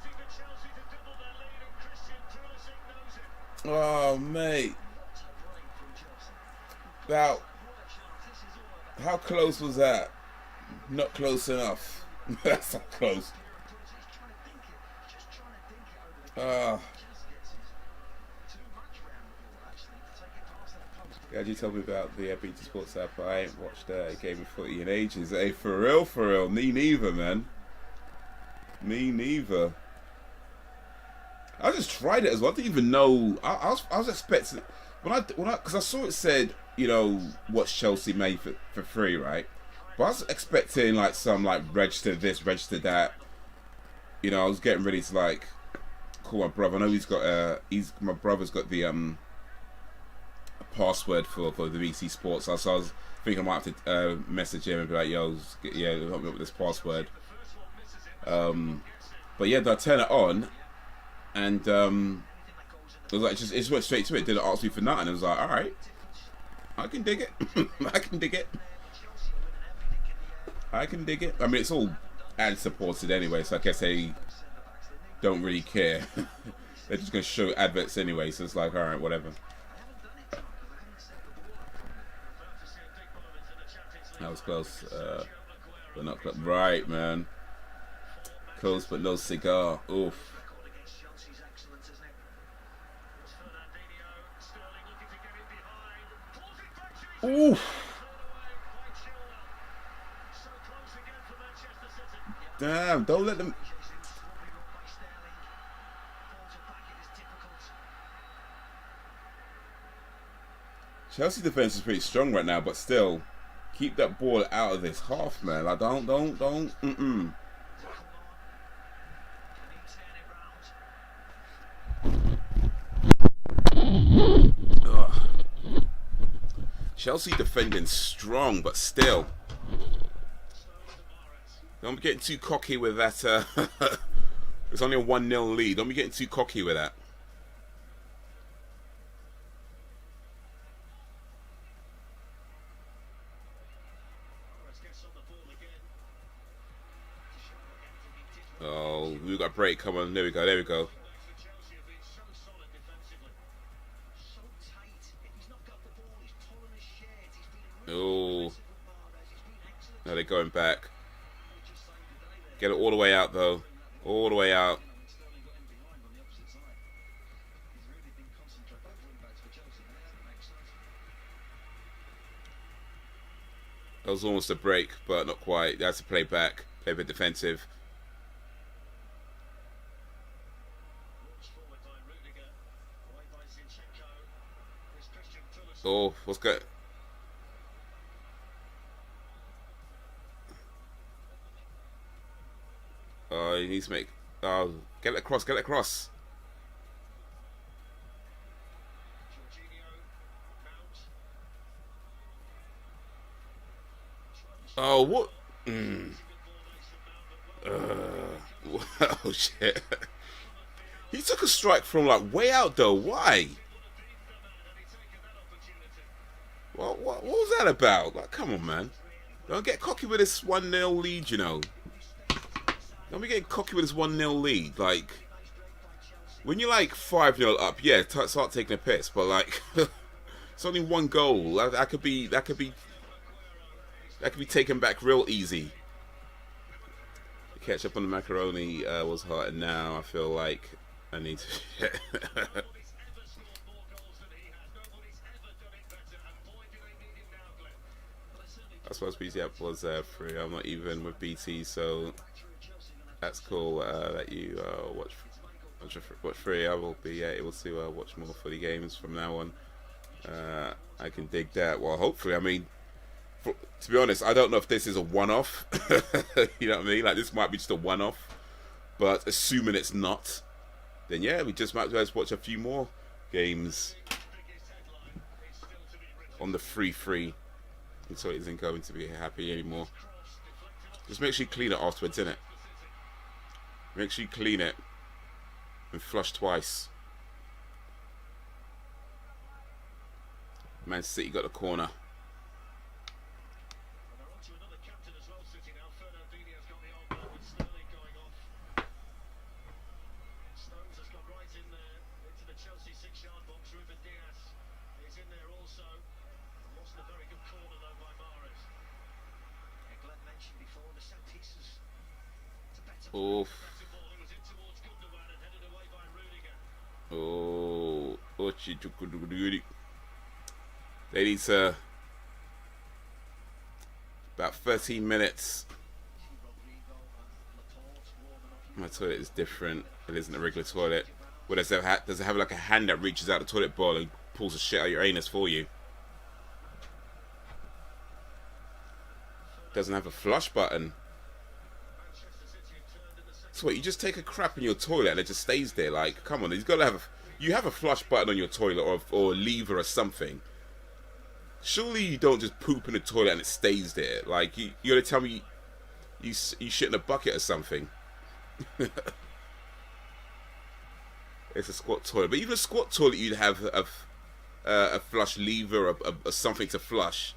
Oh, mate. Now, how close was that? Not close enough. That's not close. Yeah, you told me about the BT Sports app. I ain't watched a game of footy in ages. Hey, for real. Me neither, man. Me neither. I just tried it as well. I didn't even know. I was expecting because I saw it said, you know, watch Chelsea made for free, right? But I was expecting like some like register this, register that. You know, I was getting ready to like call my brother. I know my brother's got the password for the BT Sports. So I was thinking I might have to message him and be like, yo, yeah, help me up with this password. But yeah, I turn it on, and it was like it just went straight to it. Didn't ask me for nothing. I was like, all right, I can dig it. I can dig it. I mean, it's all ad supported anyway, so I guess they don't really care. They're just gonna show adverts anyway, so it's like, all right, whatever. That was close, but not close. Right, man. Close, but no cigar. Oof. Oof. Damn, don't let them. Chelsea defense is pretty strong right now, but still, keep that ball out of this half, man. Like, don't. Ugh. Chelsea defending strong, but still. Don't be getting too cocky with that. It's only a 1-0 lead. Don't be getting too cocky with that. Oh, we've got a break. Come on. There we go. Oh. Now they're going back. Get it all the way out, though. All the way out. That was almost a break, but not quite. That's a play back. Play a bit defensive. Oh, what's good? Oh, he needs to make... Oh, get it across, get it across. Oh, what? Oh, shit. He took a strike from, like, way out, though. Why? What was that about? Like, come on, man. Don't get cocky with this 1-0 lead, you know. Don't be getting cocky with this 1-0 lead. Like, when you're, like, 5-0 up, yeah, start taking a piss. But, like, it's only one goal. That could be taken back real easy. The ketchup on the macaroni was hot, and now I feel like I need to... I suppose BT app was free. I'm not even with BT, so that's cool that you watch free. I will be able to watch more footy games from now on. I can dig that. Well, hopefully, I mean, to be honest, I don't know if this is a one-off. You know what I mean? Like, this might be just a one-off. But assuming it's not, then yeah, we just might as well watch a few more games on the free. So it isn't going to be happy anymore. Just make sure you clean it afterwards, innit? Make sure you clean it and flush twice. Man City got the corner. Oof. Oh, they need to about 13 minutes. My toilet is different. It isn't a regular toilet. What does it have like a hand that reaches out the toilet bowl and pulls the shit out of your anus for you? Doesn't have a flush button. So what, you just take a crap in your toilet and it just stays there? Like, come on, you have a flush button on your toilet or a lever or something. Surely you don't just poop in the toilet and it stays there. Like, you gotta tell me you shit in a bucket or something. It's a squat toilet, but even a squat toilet you'd have a flush lever or something to flush.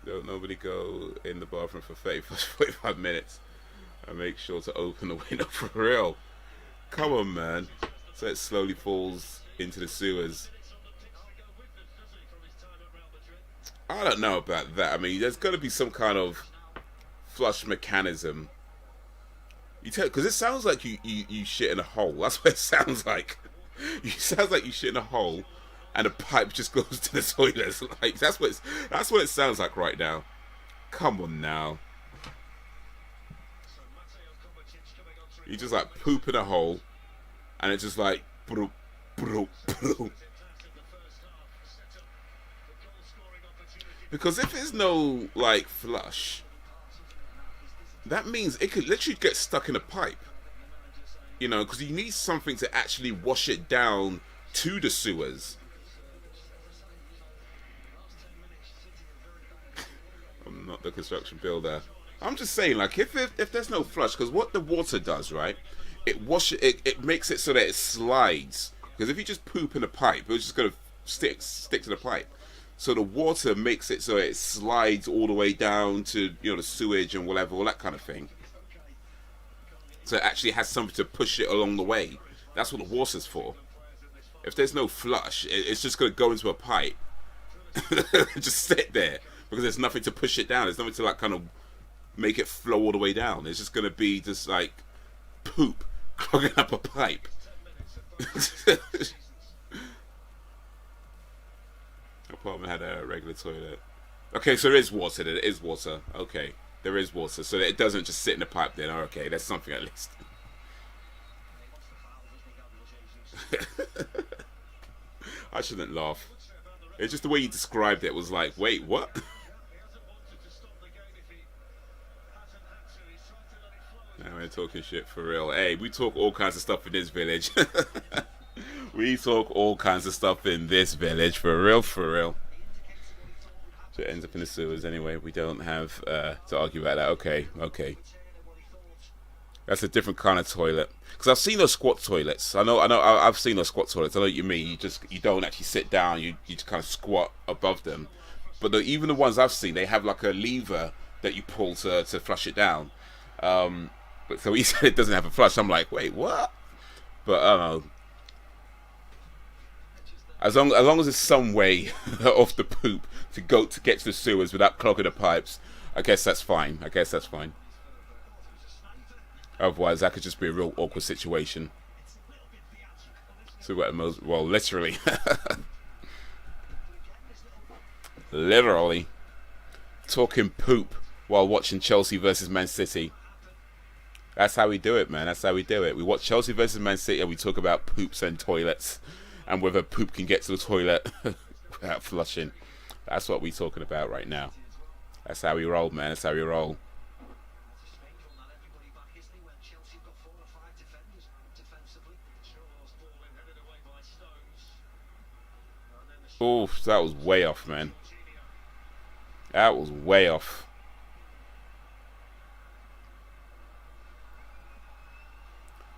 Don't nobody go in the bathroom for 45 minutes and make sure to open the window for real. Come on, man. So it slowly falls into the sewers. I don't know about that. I mean, there's got to be some kind of flush mechanism. Because it sounds like you shit in a hole. That's what it sounds like. It sounds like you shit in a hole and a pipe just goes to the toilet. Like, that's what it sounds like right now. Come on now. You just like poop in a hole, and it's just like broop, broop, broop. Because if there's no like flush, that means it could literally get stuck in a pipe. You know, because you need something to actually wash it down to the sewers. I'm not the construction builder. I'm just saying, like, if there's no flush, because what the water does, right? It makes it so that it slides. Because if you just poop in a pipe, it's just gonna stick to the pipe. So the water makes it so it slides all the way down to, you know, the sewage and whatever, all that kind of thing. So it actually has something to push it along the way. That's what the water's for. If there's no flush, it's just gonna go into a pipe, just sit there. Because there's nothing to push it down. There's nothing to like kind of make it flow all the way down. It's just going to be just like poop clogging up a pipe. Apartment had a regular toilet. Okay, so there is water. There is water. Okay, there is water. So that it doesn't just sit in the pipe then. Okay, that's something at least. I shouldn't laugh. It's just the way you described it was like, wait, what? Now we're talking shit for real. Hey, we talk all kinds of stuff in this village. We talk all kinds of stuff in this village, for real, for real. So it ends up in the sewers anyway. We don't have to argue about that. Okay, okay. That's a different kind of toilet. Because I've seen those squat toilets. I've seen those squat toilets. I know what you mean. You don't actually sit down. You just kind of squat above them. But even the ones I've seen, they have like a lever that you pull to flush it down. But so he said it doesn't have a flush. I'm like, wait, what? But I don't know. As long as there's some way off the poop to get to the sewers without clogging the pipes, I guess that's fine. I guess that's fine. Otherwise, that could just be a real awkward situation. So well, literally, literally, talking poop while watching Chelsea versus Man City. That's how we do it, man. That's how we do it. We watch Chelsea versus Man City and we talk about poops and toilets. And whether poop can get to the toilet without flushing. That's what we're talking about right now. That's how we roll, man. That's how we roll. Oh, that was way off, man. That was way off.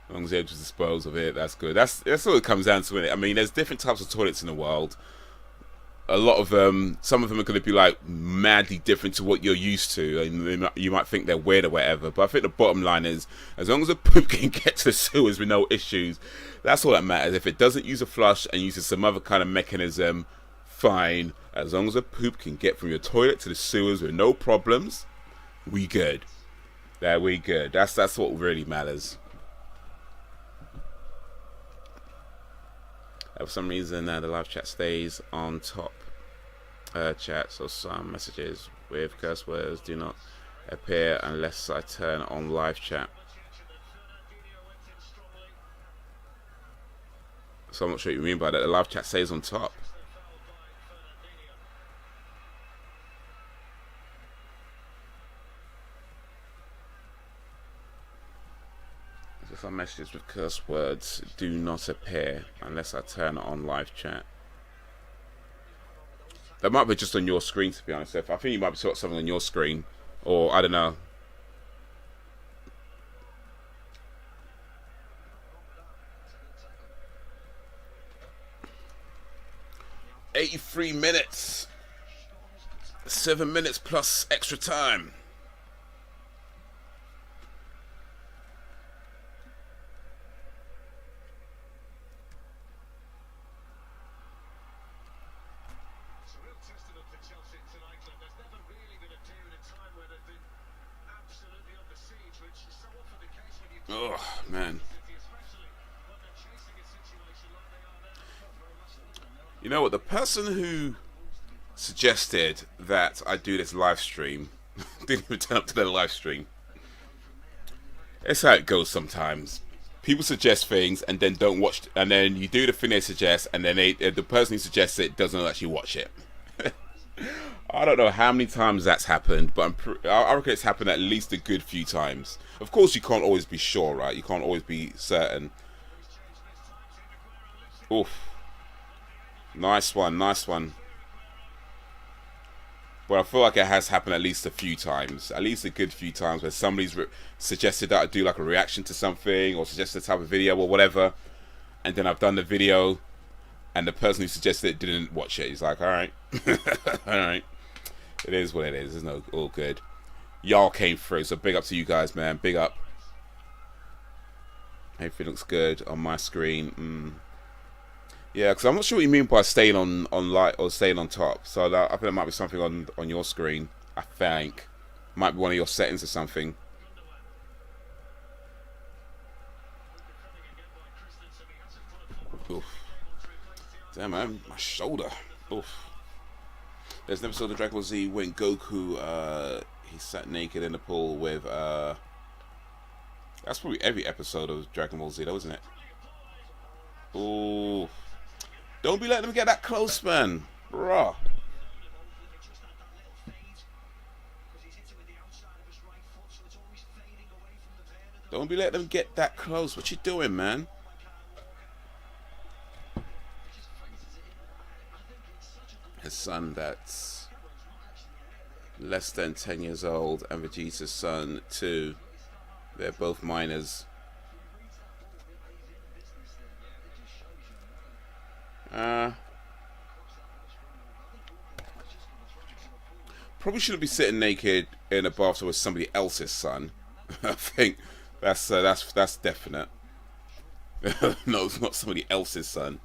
As long as they're able to dispose of it, that's good. That's all it comes down to, innit? I mean, there's different types of toilets in the world. A lot of them, some of them are going to be like madly different to what you're used to, and you might think they're weird or whatever. But I think the bottom line is, as long as the poop can get to the sewers with no issues, that's all that matters. If it doesn't use a flush and uses some other kind of mechanism, fine. As long as the poop can get from your toilet to the sewers with no problems, we good. There we good. That's what really matters. For some reason, the live chat stays on top chat, so some messages with curse words do not appear unless I turn on live chat. So I'm not sure what you mean by that. The live chat stays on top. Some messages with curse words do not appear unless I turn on live chat. That might be just on your screen, to be honest. I think you might be talking something on your screen, or I don't know. "83 minutes, 7 minutes plus extra time." Oh, man. You know what? The person who suggested that I do this live stream didn't even turn up to the live stream. It's how it goes sometimes. People suggest things and then don't watch, and then you do the thing they suggest, and then the person who suggests it doesn't actually watch it. I don't know how many times that's happened, but I reckon it's happened at least a good few times. Of course, you can't always be sure, right? You can't always be certain. Oof. Nice one, nice one. But I feel like it has happened at least a few times. At least a good few times where somebody's suggested that I do like a reaction to something, or suggested a type of video or whatever. And then I've done the video, and the person who suggested it didn't watch it. He's like, alright. Alright. It is what it is. It's no all good. Y'all came through, so big up to you guys, man. Big up. Everything looks good on my screen. Yeah, because I'm not sure what you mean by staying on light or staying on top. So I think there might be something on your screen. I think. Might be one of your settings or something. Oof. Damn, man, my shoulder. Oof. There's an episode of Dragon Ball Z when Goku, he sat naked in the pool with, that's probably every episode of Dragon Ball Z, though, isn't it? Ooh. Don't be letting them get that close, man. Bruh. Don't be letting them get that close. What you doing, man? His son that's less than 10 years old, and Vegeta's son too. They're both minors. Probably shouldn't be sitting naked in a bathtub with somebody else's son. I think that's definite. No, it's not somebody else's son.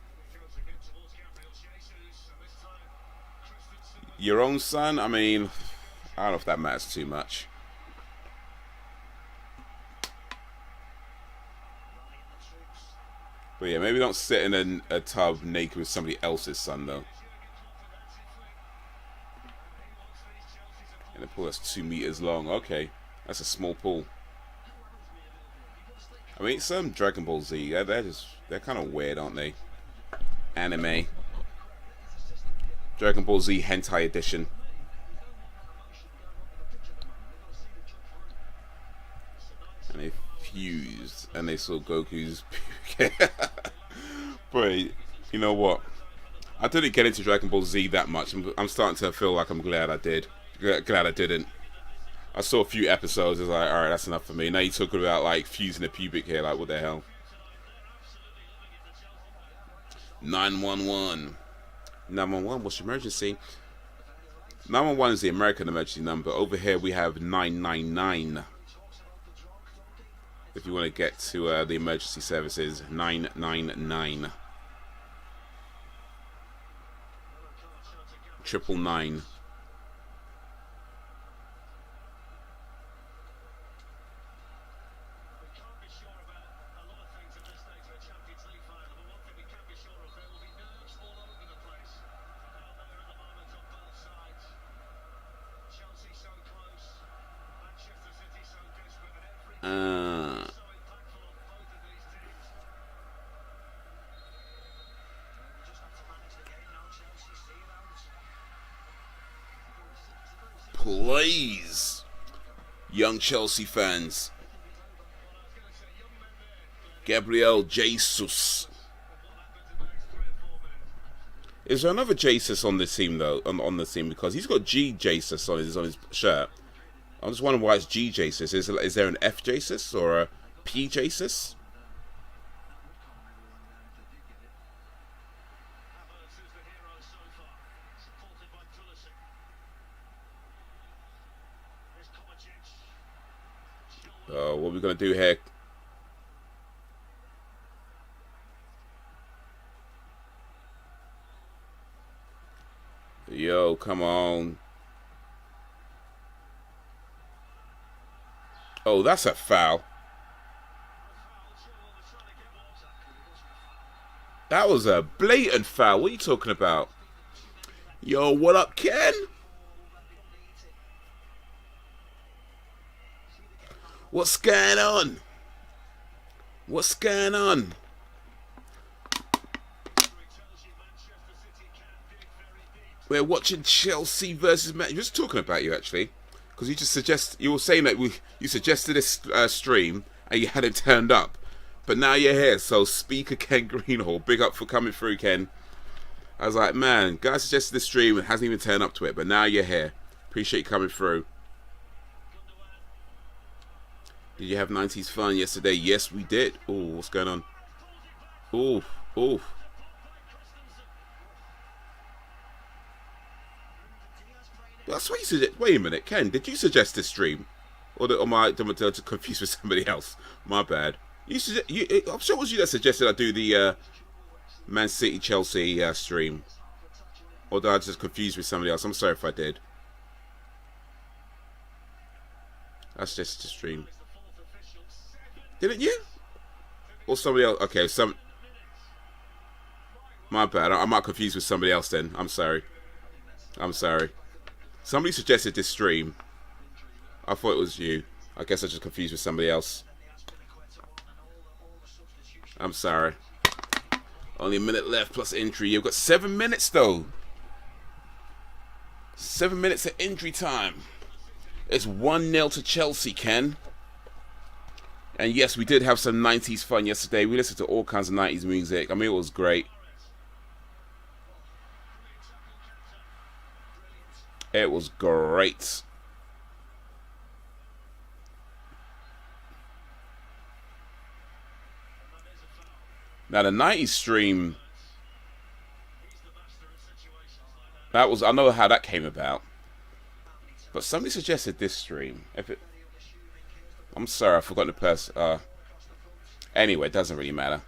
Your own son? I mean, I don't know if that matters too much. But yeah, maybe don't sit in a tub naked with somebody else's son, though. And a pool that's 2 meters long. Okay, that's a small pool. I mean, some Dragon Ball Z, they're kind of weird, aren't they? Anime. Dragon Ball Z Hentai Edition. And they fused, and they saw Goku's. But you know what? I didn't get into Dragon Ball Z that much. I'm starting to feel like I'm glad I did. Glad I didn't. I saw a few episodes. I was like, all right, that's enough for me. Now you're talking about like fusing the pubic hair. Like, what the hell? 911. 911, what's your emergency? 911 is the American emergency number. Over here we have 999. If you want to get to the emergency services, 999. 999. Please, young Chelsea fans. Gabriel Jesus. Is there another Jesus on this team though? On the team, because he's got G Jesus on his shirt. I'm just wondering why it's G Jesus. Is there an F Jesus or a P Jesus? What are we gonna do here? Yo, come on. Oh, that's a foul. That was a blatant foul. What are you talking about? Yo, what up, Ken? What's going on? What's going on? We're watching Chelsea versus Man. Just talking about you actually, because you were saying that you suggested this stream and you hadn't turned up, but now you're here. So Speaker Ken Greenhall, big up for coming through, Ken. I was like, man, guy suggested this stream and hasn't even turned up to it, but now you're here. Appreciate you coming through. Did you have 90s fun yesterday? Yes, we did. Oh, what's going on? Oh, oh. That's what you suggest. Wait a minute, Ken. Did you suggest this stream, or am I confused with somebody else? My bad. I'm sure it was you that suggested I do the Man City Chelsea stream, or did I just confuse with somebody else? I'm sorry if I did. That's just a stream. Didn't you? Or somebody else? Okay, my bad. I might confuse with somebody else then. I'm sorry. I'm sorry. Somebody suggested this stream. I thought it was you. I guess I just confused with somebody else. I'm sorry. Only a minute left plus injury. You've got 7 minutes though. 7 minutes of injury time. It's 1-0 to Chelsea, Ken. And yes, we did have some 90s fun yesterday. We listened to all kinds of 90s music. I mean, it was great. It was great. Now the 90s stream, that was, I know how that came about. But somebody suggested this stream. I'm sorry, I forgot the person. Anyway, it doesn't really matter.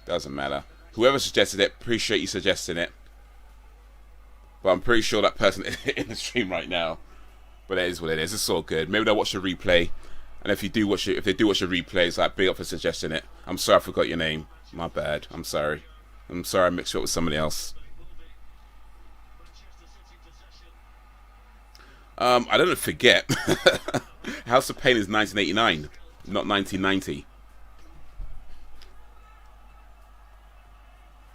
Doesn't matter. Whoever suggested it, appreciate you suggesting it. But I'm pretty sure that person is in the stream right now. But it is what it is. It's all good. Maybe they'll watch the replay. And if they do watch the replay, it's like big up for suggesting it. I'm sorry I forgot your name. My bad. I'm sorry. I'm sorry I mixed you up with somebody else. I don't forget. House of Pain is 1989, not 1990.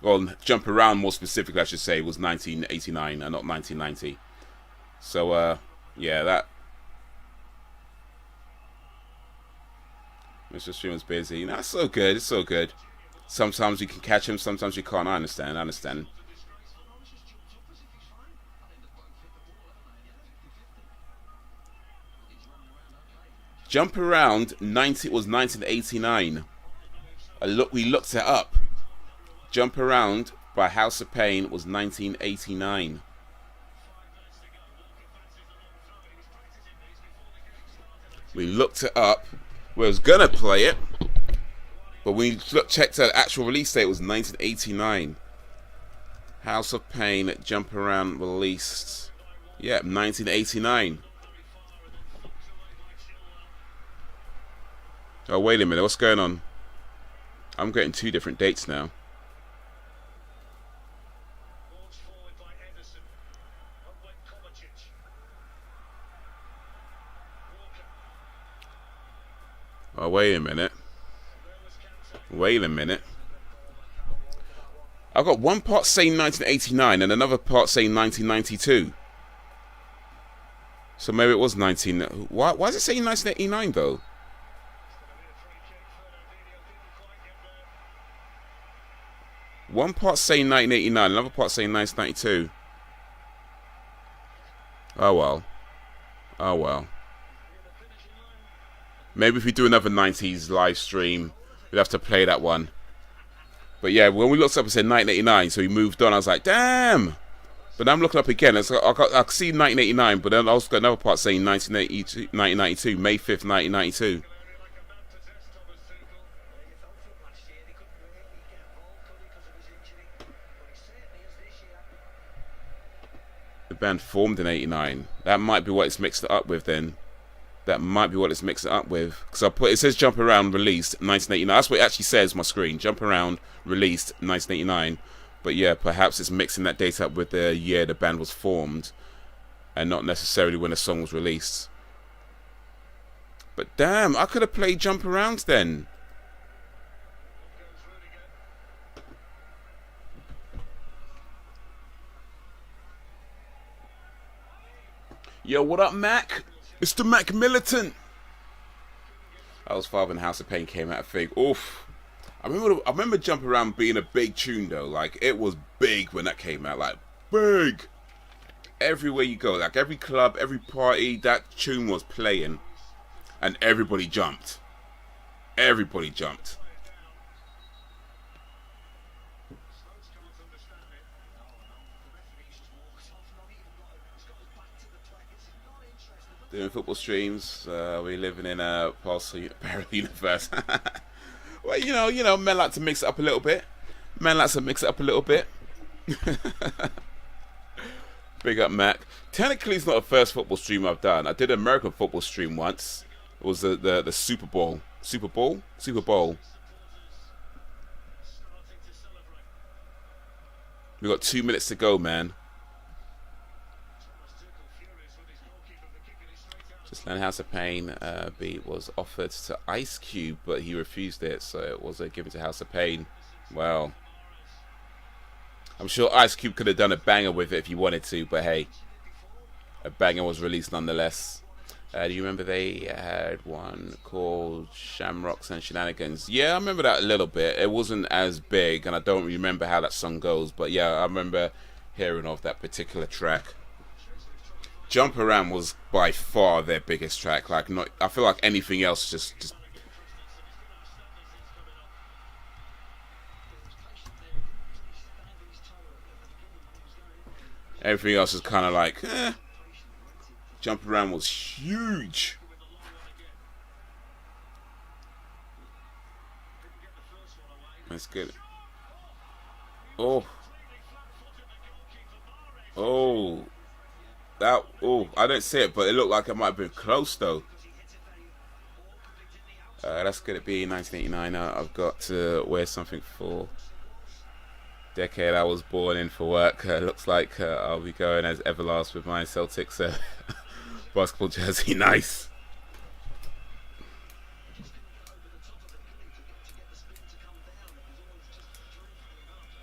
Well, Jump Around, more specifically, I should say, was 1989 and not 1990. So, yeah, that. Mr. Streamer's busy. No, it's so good. It's so good. Sometimes you can catch him, sometimes you can't. I understand. I understand. Jump Around was 1989. We looked it up. Jump Around by House of Pain was 1989. We looked it up. We was gonna play it, but we checked the actual release date, it was 1989. House of Pain, Jump Around released. Yeah, 1989. Oh, wait a minute, what's going on? I'm getting two different dates now. Oh, wait a minute. Wait a minute. I've got one part saying 1989 and another part saying 1992. So maybe it was 19... Why is it saying 1989 though? One part saying 1989, another part saying 1992. Oh well. Oh well. Maybe if we do another 90s live stream, we'd have to play that one. But yeah, when we looked up, it said 1989, so we moved on. I was like, damn! But now I'm looking up again. I can see 1989, but then I also got another part saying 1992, May 5th, 1992. The band formed in 89. That might be what it's mixed it up with then. That might be what it's mixed it up with. Because it says Jump Around released 1989. That's what it actually says on my screen. Jump Around released 1989. But yeah, perhaps it's mixing that date up with the year the band was formed and not necessarily when the song was released. But damn, I could have played Jump Around then. Yo, what up, Mac? It's the Mac Militant. I was Father and House of Pain came out, I think. Oof. I remember Jump Around being a big tune though. Like it was big when that came out. Like big. Everywhere you go, like every club, every party, that tune was playing, and everybody jumped. Everybody jumped. Doing football streams. We're living in a parallel universe. Well, you know, men like to mix it up a little bit. Big up, Mac. Technically, it's not the first football stream I've done. I did an American football stream once. It was the Super Bowl. Super Bowl? Super Bowl. We got 2 minutes to go, man. Just learn House of Pain beat was offered to Ice Cube, but he refused it, so it was given to House of Pain. Well, I'm sure Ice Cube could have done a banger with it if he wanted to, but hey, a banger was released nonetheless. Do you remember they had one called Shamrocks and Shenanigans? Yeah, I remember that a little bit. It wasn't as big, and I don't remember how that song goes, but yeah, I remember hearing of that particular track. Jump Around was by far their biggest track. Like, not, I feel like anything else just everything else is kind of like, Jump Around was huge. That's good. Oh. Oh. That, oh, I didn't see it, but it looked like it might have been close, though. That's going to be 1989. I've got to wear something for decade I was born in for work. Looks like I'll be going as Everlast with my Celtics basketball jersey. Nice.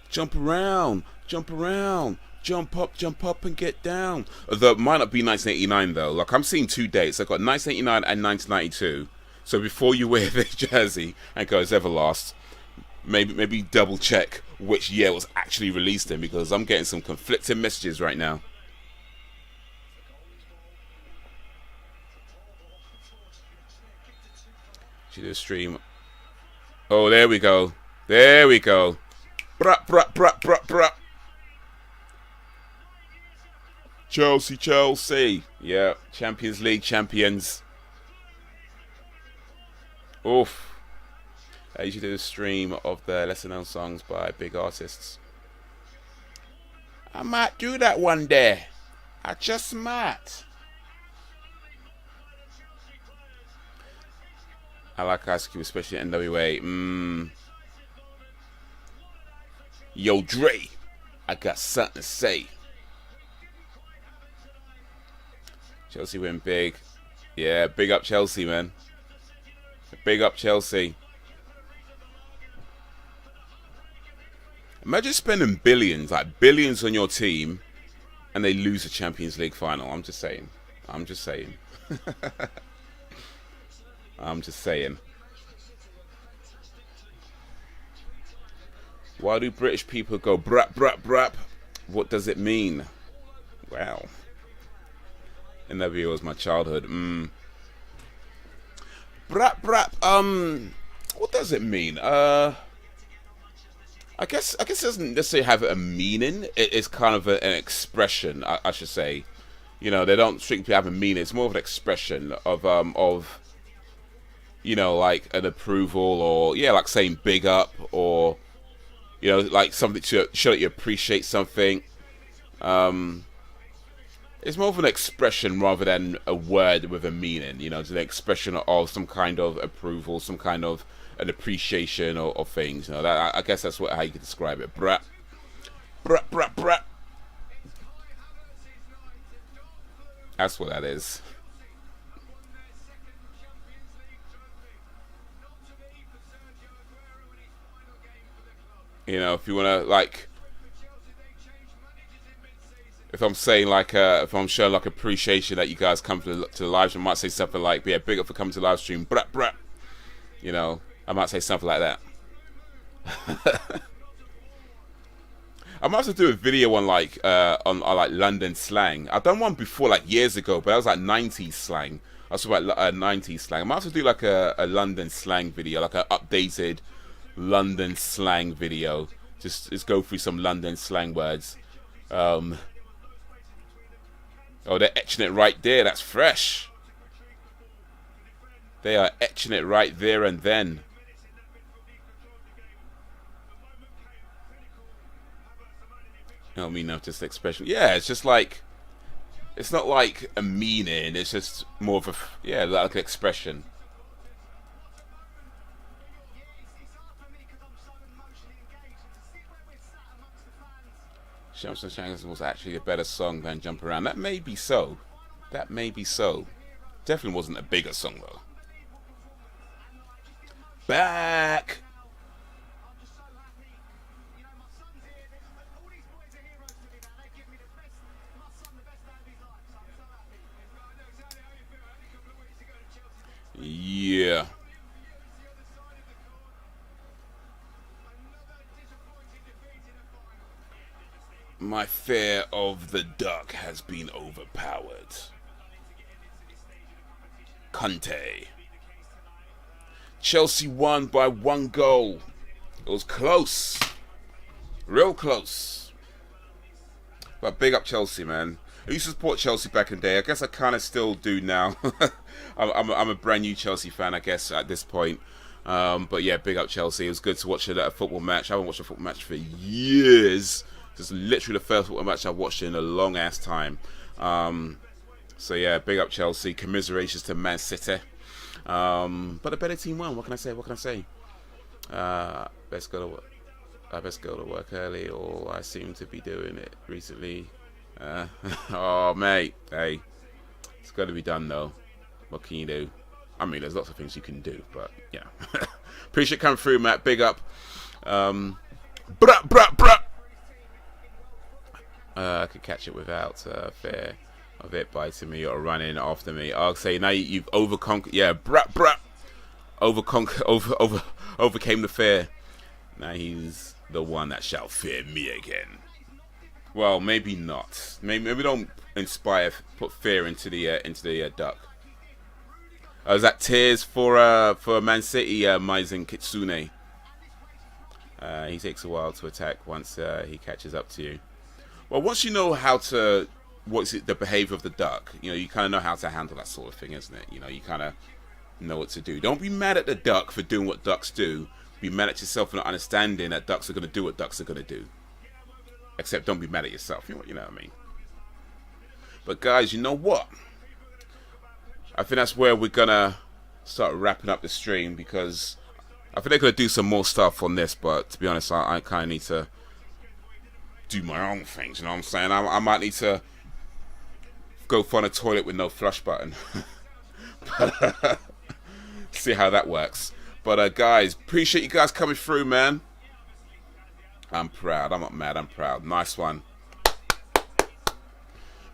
Jump around, jump around, jump up and get down. Though it might not be 1989 though. Like, I'm seeing 2 dates. I've got 1989 and 1992. So before you wear the jersey and go as Everlast, maybe double check which year it was actually released in, because I'm getting some conflicting messages right now. She did a stream. Oh, there we go. There we go. Bruh, bruh, bruh, bruh, bruh. Chelsea. Yeah, Champions League champions. Oof. I usually do a stream of the lesser known songs by big artists. I might do that one day. I just might. I like Ice Cube, especially NWA. Yo, Dre, I got something to say. Chelsea went big. Yeah, big up Chelsea, man. Big up Chelsea. Imagine spending billions, like billions on your team, and they lose the Champions League final. I'm just saying. I'm just saying. I'm just saying. Why do British people go brap, brap, brap? What does it mean? Wow. NWA was my childhood. Brap, brap. What does it mean? I guess it doesn't necessarily have a meaning. It's kind of an expression, I should say. You know, they don't strictly have a meaning. It's more of an expression of you know, like an approval, or yeah, like saying big up, or you know, like something to show that you appreciate something. It's more of an expression rather than a word with a meaning. You know, it's an expression of some kind of approval, some kind of an appreciation of things. You know, that I guess that's how you could describe it. Brat, brat, brat, brat. That's what that is. You know, if you want to, like, if I'm saying, like, if I'm showing, like, appreciation that you guys come to the live stream, I might say something like, yeah, big up for coming to the live stream, brat, brat. You know, I might say something like that. I might have to do a video on, like, like, London slang. I've done one before, like, years ago, but that was, like, 90s slang. I was talking about 90s slang. I might have to do, like, a London slang video, like, an updated London slang video. Just go through some London slang words. Oh, they're etching it right there. That's fresh. They are etching it right there and then. I don't mean no, just expression. Yeah, it's just like, It's not like a meaning. It's just more of a yeah, like an expression. Shams and Shangas was actually a better song than Jump Around. That may be so. That may be so. Definitely wasn't a bigger song though. Back. Yeah. My fear of the duck has been overpowered. Conte. Chelsea won by 1 goal. It was close. Real close. But big up Chelsea, man. I used to support Chelsea back in the day. I guess I kind of still do now. I'm a brand new Chelsea fan, I guess, at this point. But yeah, big up Chelsea. It was good to watch a football match. I haven't watched a football match for years. This is literally the first football match I've watched in a long ass time. So yeah, big up Chelsea. Commiserations to Man City. But a better team won. What can I say? What can I say? Best go to work. Best go to work early, or I seem to be doing it recently. Oh mate, hey, it's got to be done though. What can you do? I mean, there's lots of things you can do, but yeah. Appreciate coming through, Matt. Big up. Bruh. I could catch it without fear of it biting me or running after me. I'll say now you've overconquered. Yeah, overcame the fear. Now he's the one that shall fear me again. Well, maybe not. Maybe don't put fear into the duck. Is that tears for Man City, Maizen Kitsune? He takes a while to attack once he catches up to you. Well, once you know the behavior of the duck, you know, you kind of know how to handle that sort of thing, isn't it? You know, you kind of know what to do. Don't be mad at the duck for doing what ducks do. Be mad at yourself for not understanding that ducks are going to do what ducks are going to do. Except don't be mad at yourself. You know what I mean? But guys, you know what? I think that's where we're going to start wrapping up the stream, because I think they're going to do some more stuff on this, but to be honest, I kind of need to do my own things, you know what I'm saying? I might need to go find a toilet with no flush button. But, see how that works. But guys, appreciate you guys coming through, man. I'm proud. I'm not mad. I'm proud. Nice one.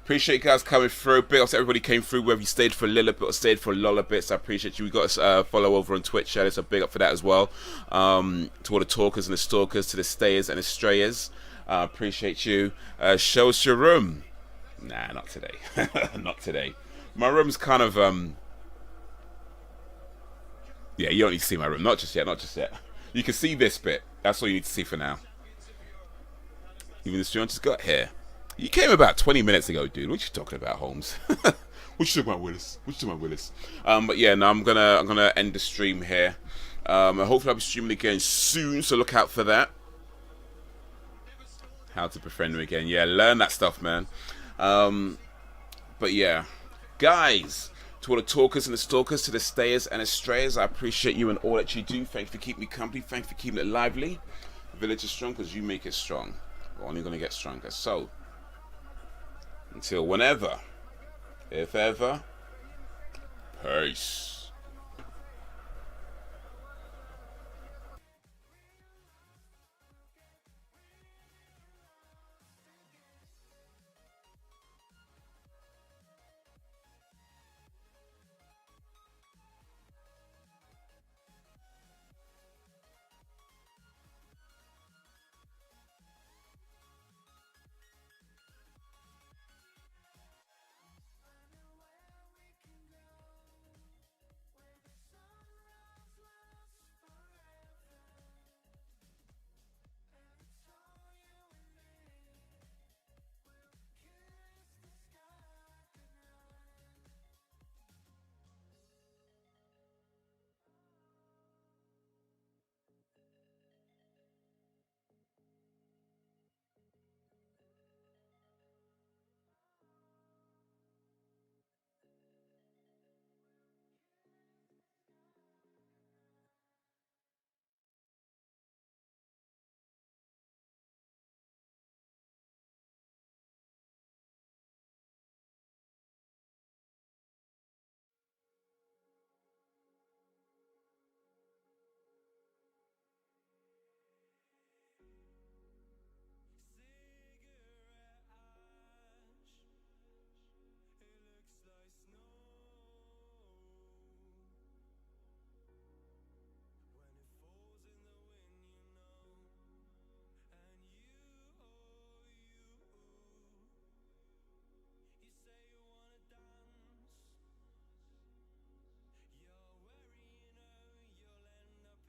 Appreciate you guys coming through. Big ups to everybody came through, whether you stayed for a little bit or stayed for a lot of bits. I appreciate you. We got us follow over on Twitch. So big up for that as well. To all the talkers and the stalkers, to the stayers and the strayers. Appreciate you. Show us your room. Nah, not today. Not today. My room's kind of yeah, you don't need to see my room. Not just yet. Not just yet. You can see this bit. That's all you need to see for now. Even the stream just got here. You came about 20 minutes ago, dude. What you talking about, Holmes? What you talking about, Willis? What you talking about, Willis? But yeah, no, I'm gonna end the stream here. Hopefully I'll be streaming again soon, so look out for that. How to befriend me again? Yeah, learn that stuff, man. But yeah, guys, to all the talkers and the stalkers, to the stayers and the strayers, I appreciate you and all that you do. Thanks for keeping me company. Thanks for keeping it lively. The village is strong because you make it strong. We're only going to get stronger. So, until whenever, if ever, peace.